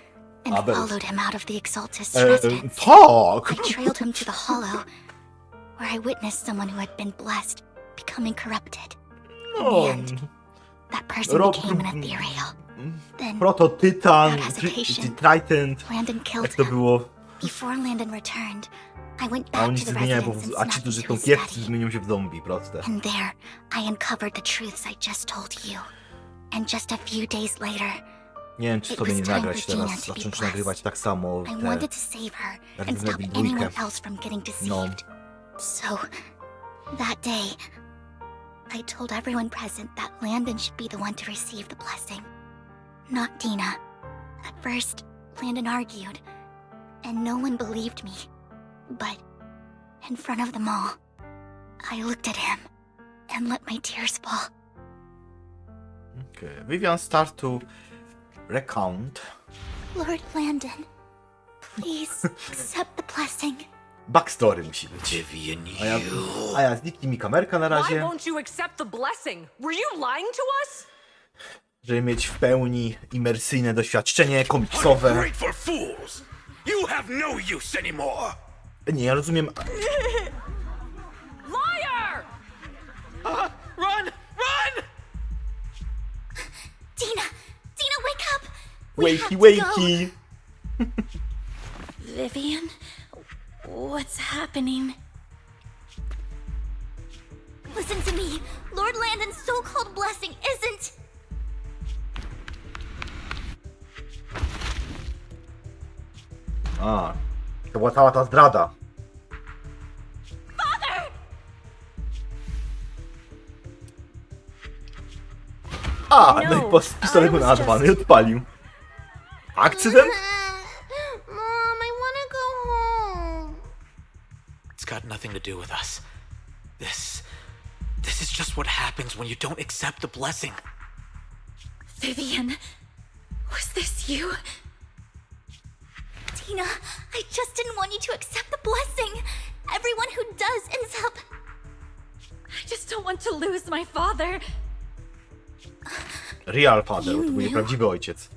and A, Bel. followed him out of the Exaltist's residence. Tak! I trailed him to the Hollow, where I witnessed someone who had been blessed becoming corrupted. In No. the end, that person became an ethereal. Then, Prototytan, without hesitation, Tritant. Landon killed Jak to him. było? Before Landon returned, I went A back oni to się the zmieniają, bo residence a and ci, snuck którzy into są his kiepscy, study. zmienią się w zombie, proste. And there, I uncovered the truths I just told you. And just a few days later, Nie wiem, czy It sobie nie was time nagrać for Gina teraz, to be zacząć blessed. nagrywać tak samo I te... wanted to save her Jak and stop zrobić anyone dwójkę. else from getting No. deceived. So, that day, I told everyone present that Landon should be the one to receive the blessing, not Dina. At first, Landon argued, and no one believed me. But, in front of them all, I looked at him and let my tears fall. Okay. Vivian start to recount. Lord Landon, please accept the blessing. Backstory musi być. A ja zniknij mi kamerka na Why razie, won't you accept the blessing? Were you lying to us? żeby mieć w pełni imersyjne doświadczenie komiksowe. Ungrateful fools! You have no use anymore! Nie, ja rozumiem... Liar! Run! Run! Dina! Dina, wake up! We have Wakey, to go. wakey! Vivian, what's happening? Listen to me. Lord Landon's so-called blessing isn't... A, to była cała ta zdrada. Father! A, no i pistolet naładowany i odpalił. Akcydent? Mom, I want to go home. It's got nothing to do with us. This is just what happens when you don't accept the blessing. Vivian, was this you? Tina, I just didn't want you to accept the blessing. Everyone who does ends up... I just don't want to lose my father. Real father, to był prawdziwy ojciec.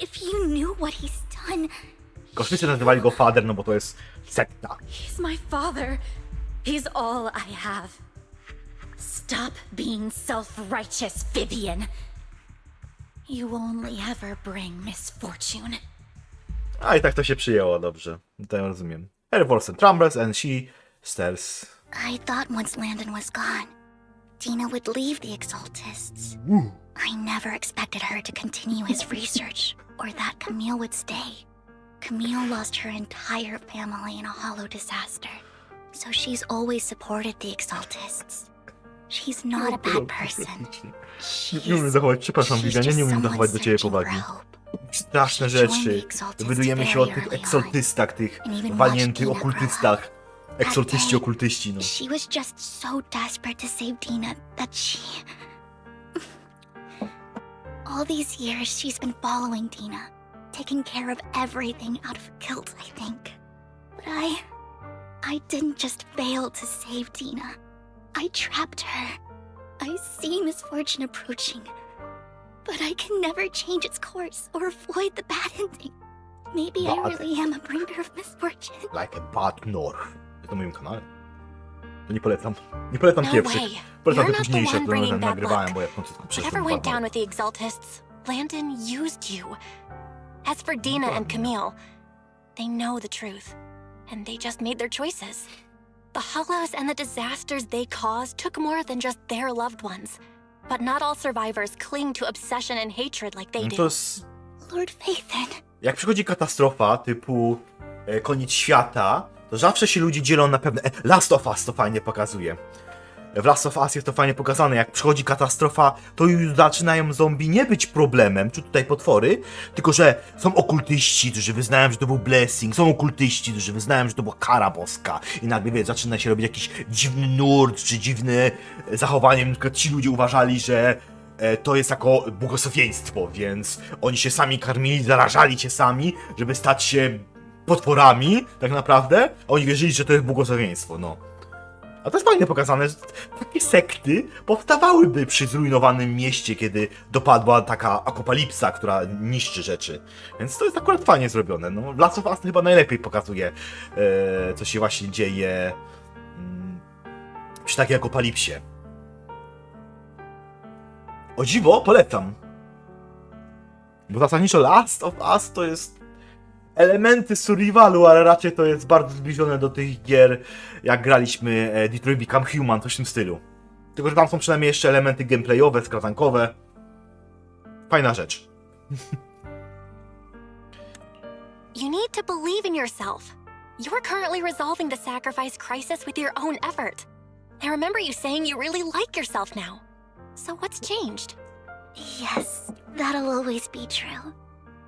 If you knew what he's done... Kosmicy nazywali go father, no bo to jest sekta. He's my father. He's all I have. Stop being self-righteous, Vivian. You only ever bring misfortune. A i tak to się przyjęło, dobrze. To ja rozumiem. Her Wolsen trembles and she stares. I thought once Landon was gone, Dina would leave the Exaltists. I never expected her to continue his research, or that Camille would stay. Camille lost her entire family in a hollow disaster, so she's always supported the Exaltists. She's not a bad person. Nie umiem zachować, przepraszam, Vivianie, nie umiem zachować do ciebie powagi. Straszne rzeczy. Wydujemy się o tych eksoltystach, tych walniętych okultystach. Eksortyści, okultyści, no. She was just so desperate to save Dina that she... All these years she's been following Dina, taking care of everything out of guilt, I think. But I didn't just fail to save Dina. I trapped her. I see misfortune approaching, but I can never change its course or avoid the bad ending. Maybe I really am a bringer of misfortune. Like a bad north. Jest na moim kanale. To nie polecam. Nie polecam pierwszych. Polecam te późniejsze, które nagrywałem, bo ja w końcu Whatever went down with the Exaltists, Landon used you. As for Dina and Camille, they know the truth, and they just made their choices. The hollows and the disasters they caused took more than just their loved ones. But not all survivors cling to obsession and hatred like they do. To jest... Lord Phaethon. Jak przychodzi katastrofa typu koniec świata, to zawsze się ludzie dzielą na pewne... Last of Us to fajnie pokazuje. W Last of Us jest to fajnie pokazane, jak przychodzi katastrofa, to już zaczynają zombie nie być problemem, czy tutaj potwory, tylko że są okultyści, którzy wyznają, że to był blessing, są okultyści, którzy wyznają, że to była kara boska i nagle, wiesz, zaczyna się robić jakiś dziwny nurt, czy dziwne zachowanie, na przykład ci ludzie uważali, że to jest jako błogosławieństwo, więc oni się sami karmili, zarażali się sami, żeby stać się potworami, tak naprawdę, a oni wierzyli, że to jest błogosławieństwo, no. A to jest fajnie pokazane, że takie sekty powstawałyby przy zrujnowanym mieście, kiedy dopadła taka apokalipsa, która niszczy rzeczy. Więc to jest akurat fajnie zrobione. No, Last of Us chyba najlepiej pokazuje, co się właśnie dzieje przy takiej apokalipsie. O dziwo, polecam. Bo zasadniczo Last of Us to jest elementy survivalu, ale raczej to jest bardzo zbliżone do tych gier, jak graliśmy Detroit Become Human, coś w tym stylu. Tylko, że tam są przynajmniej jeszcze elementy gameplayowe, skradankowe. Fajna rzecz. You need to believe in yourself. You're currently resolving the sacrifice crisis with your own effort. I remember you saying you really like yourself now. So what's changed? Yes, that'll always be true.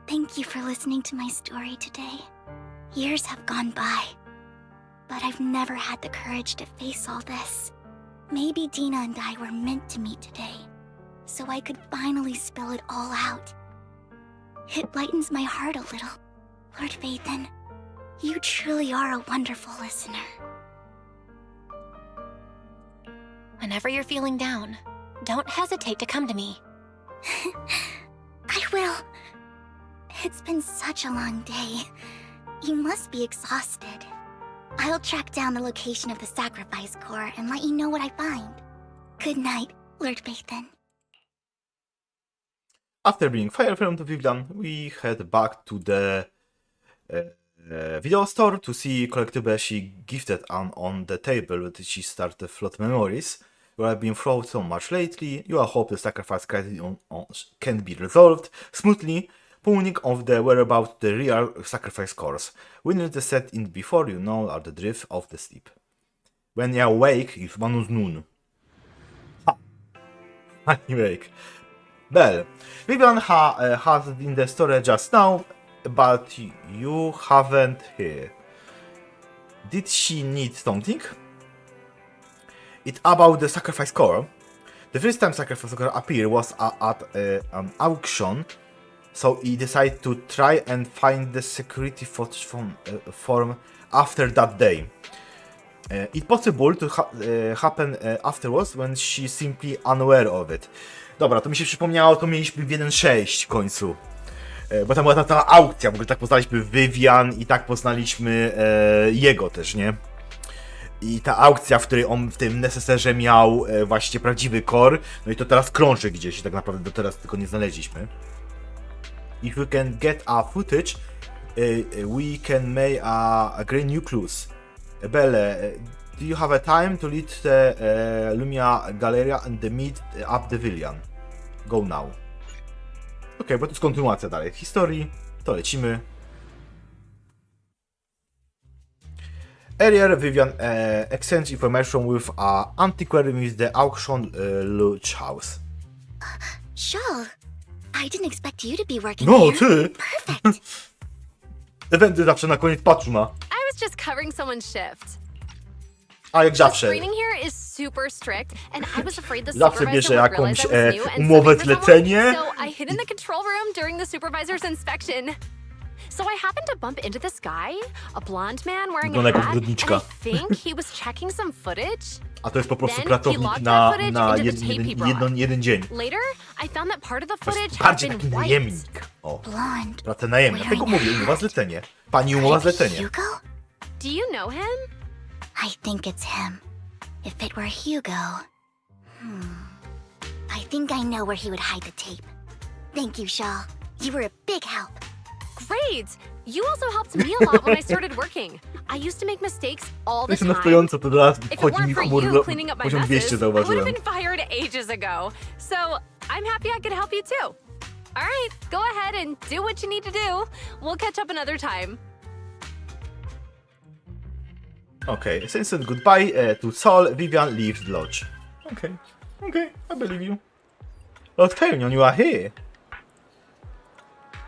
Thank you for listening to my story today. Years have gone by, but I've never had the courage to face all this. Maybe Dina and I were meant to meet today, so I could finally spill it all out. It lightens my heart a little. Lord Phaethon, you truly are a wonderful listener. Whenever you're feeling down, don't hesitate to come to me. I will. It's been such a long day. You must be exhausted. I'll track down the location of the sacrifice core and let you know what I find. Good night, Lord Phaethon. After being fired from the Vivian, we head back to the video store to see collectible she gifted on the table with she started flood memories. You have been through so much lately. You hope the sacrifice crisis can be resolved smoothly. Pulling of the whereabouts the real sacrifice course. Winning the set in before you know are the drift of the sleep. When you awake, it's manus noon. Ha! Awake. Bell. Vivian has it in the store just now, but you haven't here. Did she need something? It's about the sacrifice core. The first time sacrifice appeared was at an auction, so he decided to try and find the security footage from after that day. It's possible to happen afterwards when she's simply unaware of it. Dobra, to mi się przypomniało, to mieliśmy w 1.6 w końcu. Bo tam była ta aukcja, w ogóle tak poznaliśmy Vivian i tak poznaliśmy jego też, nie? I ta aukcja, w której on w tym necesserze miał właśnie prawdziwy core, no i to teraz krąży gdzieś i tak naprawdę do teraz tylko nie znaleźliśmy. If we can get a footage, we can make a great new clues. Belle, do you have a time to lead the Lumia Galleria and meet up the villain? Go now. Okej, bo to jest kontynuacja dalej historii, to lecimy. Earlier, Vivian exchanged information with an antiquary with the auction lodge house. Shaw, I didn't expect you to be working No, here. ty! Perfect. Eventy zawsze na koniec patrzu na. I was just covering someone's shift. A jak The zawsze. screening here is super strict, and I was afraid the Zawsze supervisor bierze would jakąś realize I was new and umowę subbing for someone, zlecenie. so I hid in the control room during the supervisor's inspection. So I happened to bump into this guy, a blonde man wearing a Wygląda jak hat, and ogrodniczka. I think he was checking some footage. A to jest po prostu Then he pracownik logged na, that footage na into the tape he brought. jeden dzień. Later, I found that part of the To footage jest had bardziej been taki wiped. najemnik. O, Blonde. pracę najemna. Dlatego mówię, umowa zlecenie. Pani umowa zlecenie. Hugo? Do you know him? I think it's him. If it were Hugo... I think I know where he would hide the tape. Thank you, Shaw. You were a big help. Great! You also helped me a lot when I started working. I used to make mistakes all the Jestem time. na stojąco, to teraz If it wchodzi mi weren't w for humor you cleaning up my poziom 200 messes, I would have zauważyłem. been fired ages ago. So I'm happy I could help you too. All right, go ahead and do what you need to do. We'll catch up another time. Okay, since said goodbye to Sol, Vivian leaves the lodge. Okay, I believe you. Lord Canyon, you are here.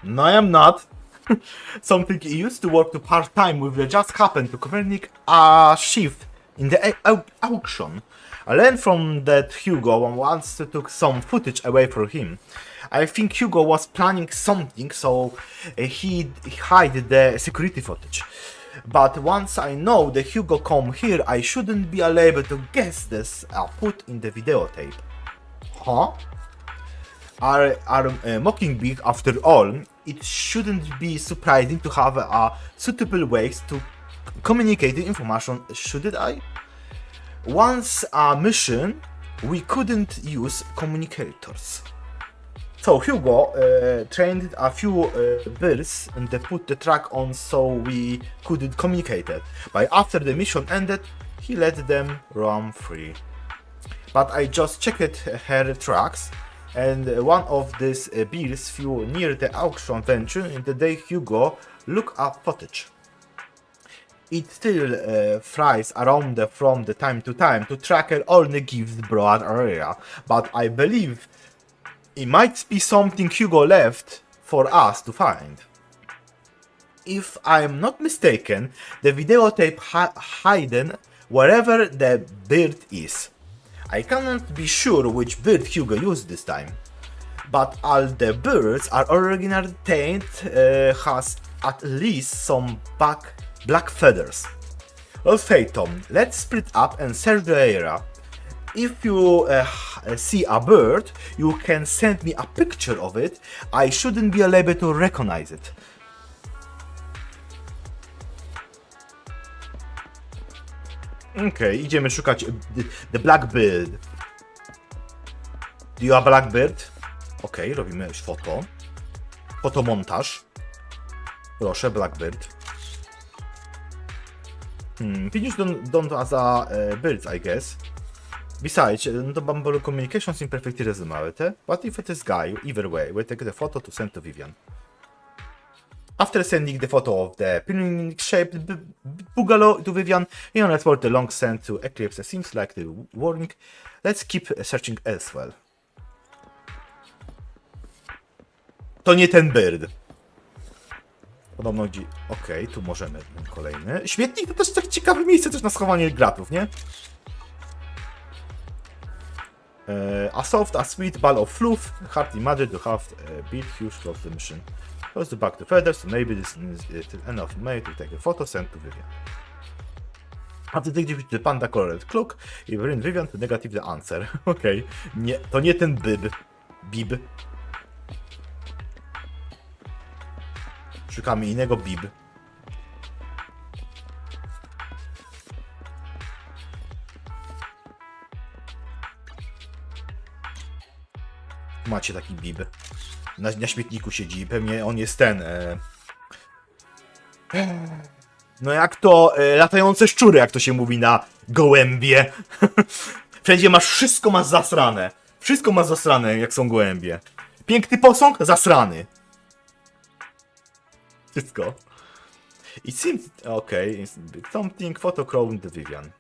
No, I am not. Something he used to work part-time with just happened to command a shift in the auction. I learned from that Hugo once took some footage away from him. I think Hugo was planning something, so he hid the security footage. But once I know that Hugo come here, I shouldn't be able to guess this put in the videotape. Huh? Are mocking big after all. It shouldn't be surprising to have a suitable ways to communicate the information, should I? Once a mission, we couldn't use communicators. So Hugo trained a few birds and they put the track on so we couldn't communicate it. But after the mission ended, he let them roam free. But I just checked her tracks, and one of these bears flew near the auction venture in the day Hugo looked up footage. It still flies around from the time to time to track all the gives broad area, but I believe it might be something Hugo left for us to find. If I'm not mistaken, the videotape hidden wherever the bird is. I cannot be sure which bird Hugo used this time, but all the birds are original taint has at least some black feathers. Well, Phaeton, let's split up and search the area. If you see a bird, you can send me a picture of it. I shouldn't be able to recognize it. Okej, idziemy szukać the Blackbird. Do you have a Blackbird? Okej, robimy już foto. Fotomontaż. Proszę, Blackbird. Finish don't as a birds, I guess. Besides, the Bumble communications imperfectly resumed, but if it is guy, either way, we'll take the photo to send to Vivian. After sending the photo of the pyramid-shaped bungalow to Vivian, he unexplored the long send to Eclipse seems like the warning. Let's keep searching elsewhere. To nie ten bird. Podobno gdzie... Okej, tu możemy kolejny. Śmietnik to też tak ciekawe miejsce też na schowanie gratów, nie? A soft, a sweet ball of fluff, hard imagined to have a bit huge close the mission. Goes the back to feathers, so maybe this is enough made to take a photo sent to Vivian. After taking the panda colored cloak, he bring Vivian to negative the answer. Okej, nie, to nie ten bib. Szukamy innego bib. Macie taki bib. Na śmietniku siedzi. Pewnie on jest ten. No jak to latające szczury, jak to się mówi na gołębie. Wszędzie masz, wszystko masz zasrane. Wszystko masz zasrane, jak są gołębie. Piękny posąg? Zasrany. Wszystko. It seems... Okay. Something photochrome the Vivian.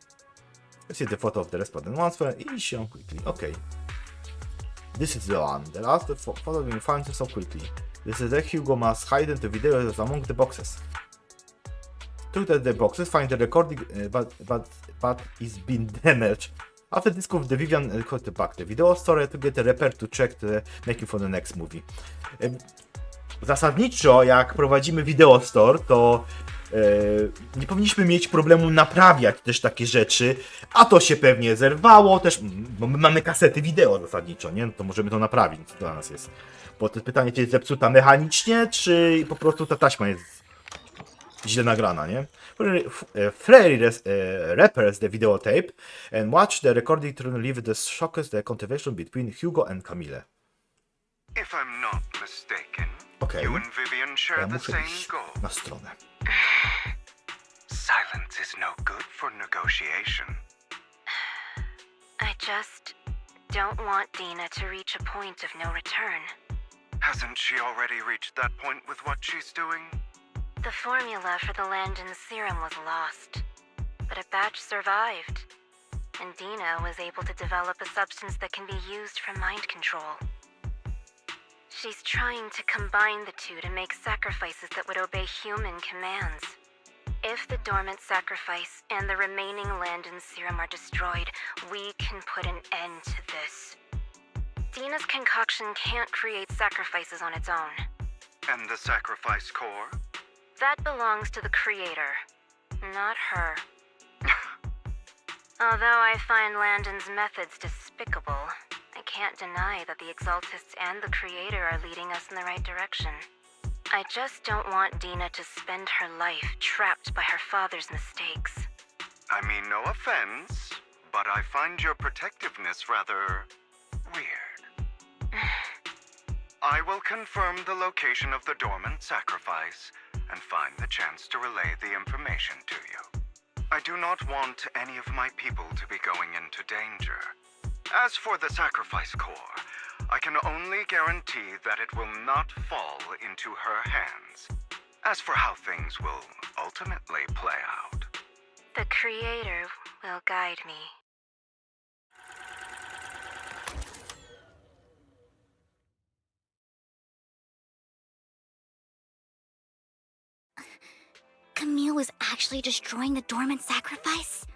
Let's see the photo of the respondent once and show quickly. Okay. This is the one. The last photo being found so quickly. This is the Hugo must hide the video among the boxes. Took the boxes, find the recording, but it's been damaged. After discovered the Vivian got the back the video store to get a repair to check the making for the next movie. Zasadniczo, jak prowadzimy video store, to nie powinniśmy mieć problemu naprawiać też takie rzeczy, a to się pewnie zerwało też, bo my mamy kasety wideo zasadniczo, nie? No to możemy to naprawić, co dla nas jest. Bo to pytanie, czy jest zepsuta mechanicznie, czy po prostu ta taśma jest źle nagrana, nie? Frey repairs the videotape and watch the recording to leave the shockers the conversation between Hugo and Camille. If I'm not mistaken, Okay. you and Vivian share the Muszę same iść goal. na stronę. Silence is no good for negotiation. I just don't want Dina to reach a point of no return. Hasn't she already reached that point with what she's doing? The formula for the Landon serum was lost, but a batch survived, and Dina was able to develop a substance that can be used for mind control. She's trying to combine the two to make sacrifices that would obey human commands. If the dormant sacrifice and the remaining Landon serum are destroyed, we can put an end to this. Dina's concoction can't create sacrifices on its own. And the sacrifice core? That belongs to the creator, not her. Although I find Landon's methods despicable, I can't deny that the Exaltists and the creator are leading us in the right direction. I just don't want Dina to spend her life trapped by her father's mistakes. I mean, no offense, but I find your protectiveness rather weird. I will confirm the location of the dormant sacrifice and find the chance to relay the information to you. I do not want any of my people to be going into danger. As for the sacrifice core, I can only guarantee that it will not fall into her hands. As for how things will ultimately play out, The creator will guide me. Camille was actually destroying the dormant sacrifice?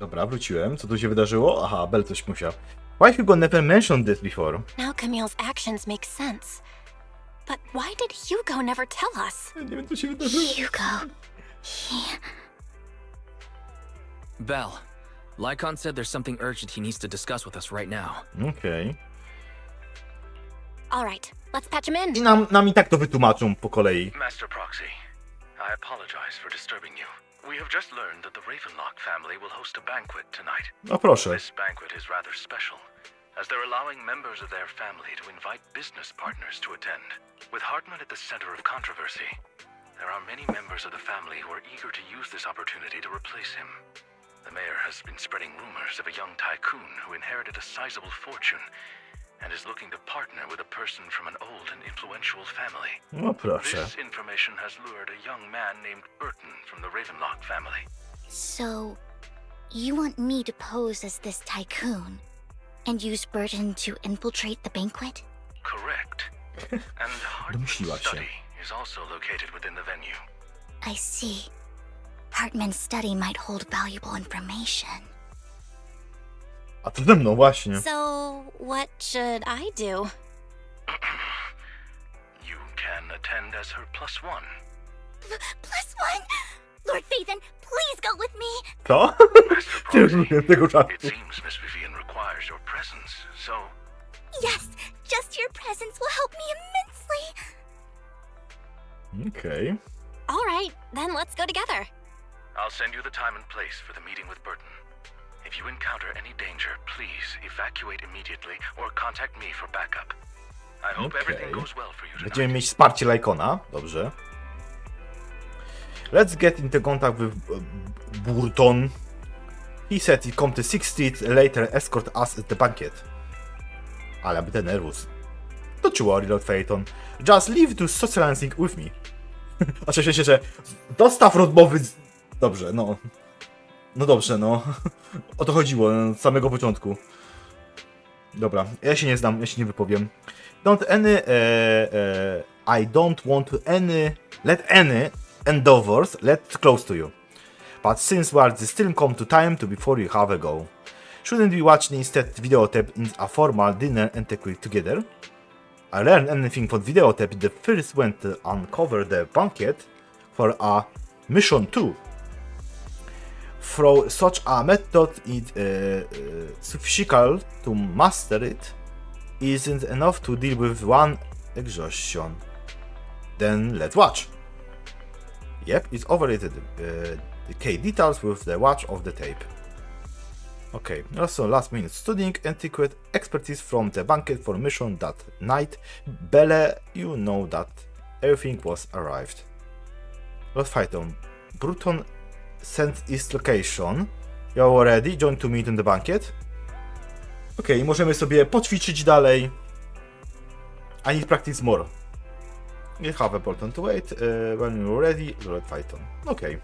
Dobra, wróciłem. Co tu się wydarzyło? Aha, Bell coś musiał. Why Hugo never mentioned this before? Now Camille's actions make sense. But why did Hugo never tell us? Nie wiem, co się wydarzyło. Hugo. Belle, Lycon said there's something urgent he needs to discuss with us right now. Okej. All right, let's patch him in. I nam i tak to wytłumaczą po kolei. Master Proxy, I apologize for disturbing you. We have just learned that the Ravenlock family will host a banquet tonight. No proszę. This banquet is rather special, as they're allowing members of their family to invite business partners to attend. With Hartman at the center of controversy, there are many members of the family who are eager to use this opportunity to replace him. The mayor has been spreading rumors of a young tycoon who inherited a sizable fortune and is looking to partner with a person from an old and influential family. No proszę. This information has lured a young man named Burton from the Ravenlock family. So, you want me to pose as this tycoon and use Burton to infiltrate the banquet? Correct. And Hartman's Domyśliła się. study is also located within the venue. I see. Hartman's study might hold valuable information. A to ze mną właśnie. So, what should I do? You can attend as her +1. +1? Lord Phaethon, please go with me! Co? Master Nie Proxy, rozumiem tego it żartu. seems Miss Vivian requires your presence, so Yes, just your presence will help me immensely! Okej. All right, then let's go together. I'll send you the time and place for the meeting with Burton. If you encounter any danger, please evacuate immediately or contact me for backup. I hope everything goes well for you tonight. Będziemy mieć wsparcie Lajkona. Dobrze. Let's get into contact with Burton. He said he'd come to 6th Street later escort us at the banquet. Ale by ten nerwus. Don't you worry, Lord Phaethon. Just leave to socializing with me. A cieszę się, że dostaw rozmowy z... Dobrze, no. No dobrze, no. O to chodziło od samego początku. Dobra, ja się nie znam, ja się nie wypowiem. I don't want to let any endeavors let close to you. But since we are still come to time to before you have a go. Shouldn't we watch instead videotape in a formal dinner and take it together? I learned anything from videotape the first went to uncover the banquet for a mission too. Through such a method it sufficient to master it isn't enough to deal with one exhaustion. Then let's watch. Yep, it's overrated. The key details with the watch of the tape. Okay, also last minute studying etiquette expertise from the banquet for mission that night. Belle, you know that everything was arrived. Lord Phaethon, Burton sent its location. You are ready? Join to meet in the banquet. Okay, możemy sobie poćwiczyć dalej. I need practice more. You have a button to wait. When you're ready, Lord Phaethon. Okay.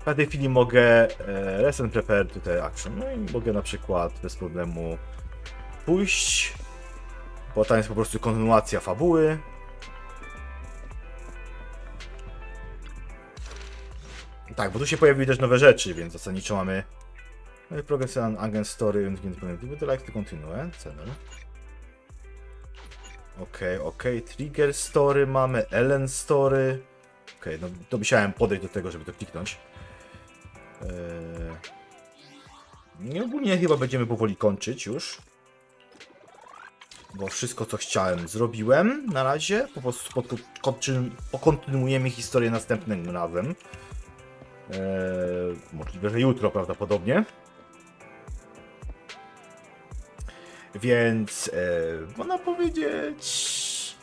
W tej chwili mogę lesson prepare tutaj action. No i mogę na przykład bez problemu pójść, bo tam jest po prostu kontynuacja fabuły. Tak, bo tu się pojawiły też nowe rzeczy, więc zasadniczo mamy progress and agent story would like to continue. Okej, trigger story mamy, Ellen story. Okej, no to musiałem podejść do tego, żeby to kliknąć. I ogólnie chyba będziemy powoli kończyć już. Bo wszystko co chciałem zrobiłem na razie. Po prostu pokontynuujemy historię następnym razem. Możliwe, że jutro prawdopodobnie. Więc można powiedzieć...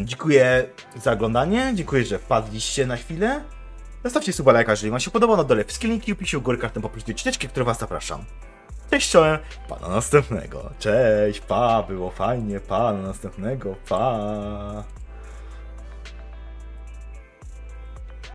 dziękuję za oglądanie, dziękuję, że wpadliście na chwilę. Zostawcie suba, lajka, jeżeli wam się podoba, na dole wszystkie linki, opisie u góry kartę poprosić do ćwieczki, które was zapraszam. Cześć, czołem, pa do następnego. Cześć, pa, było fajnie, pa, do następnego, pa.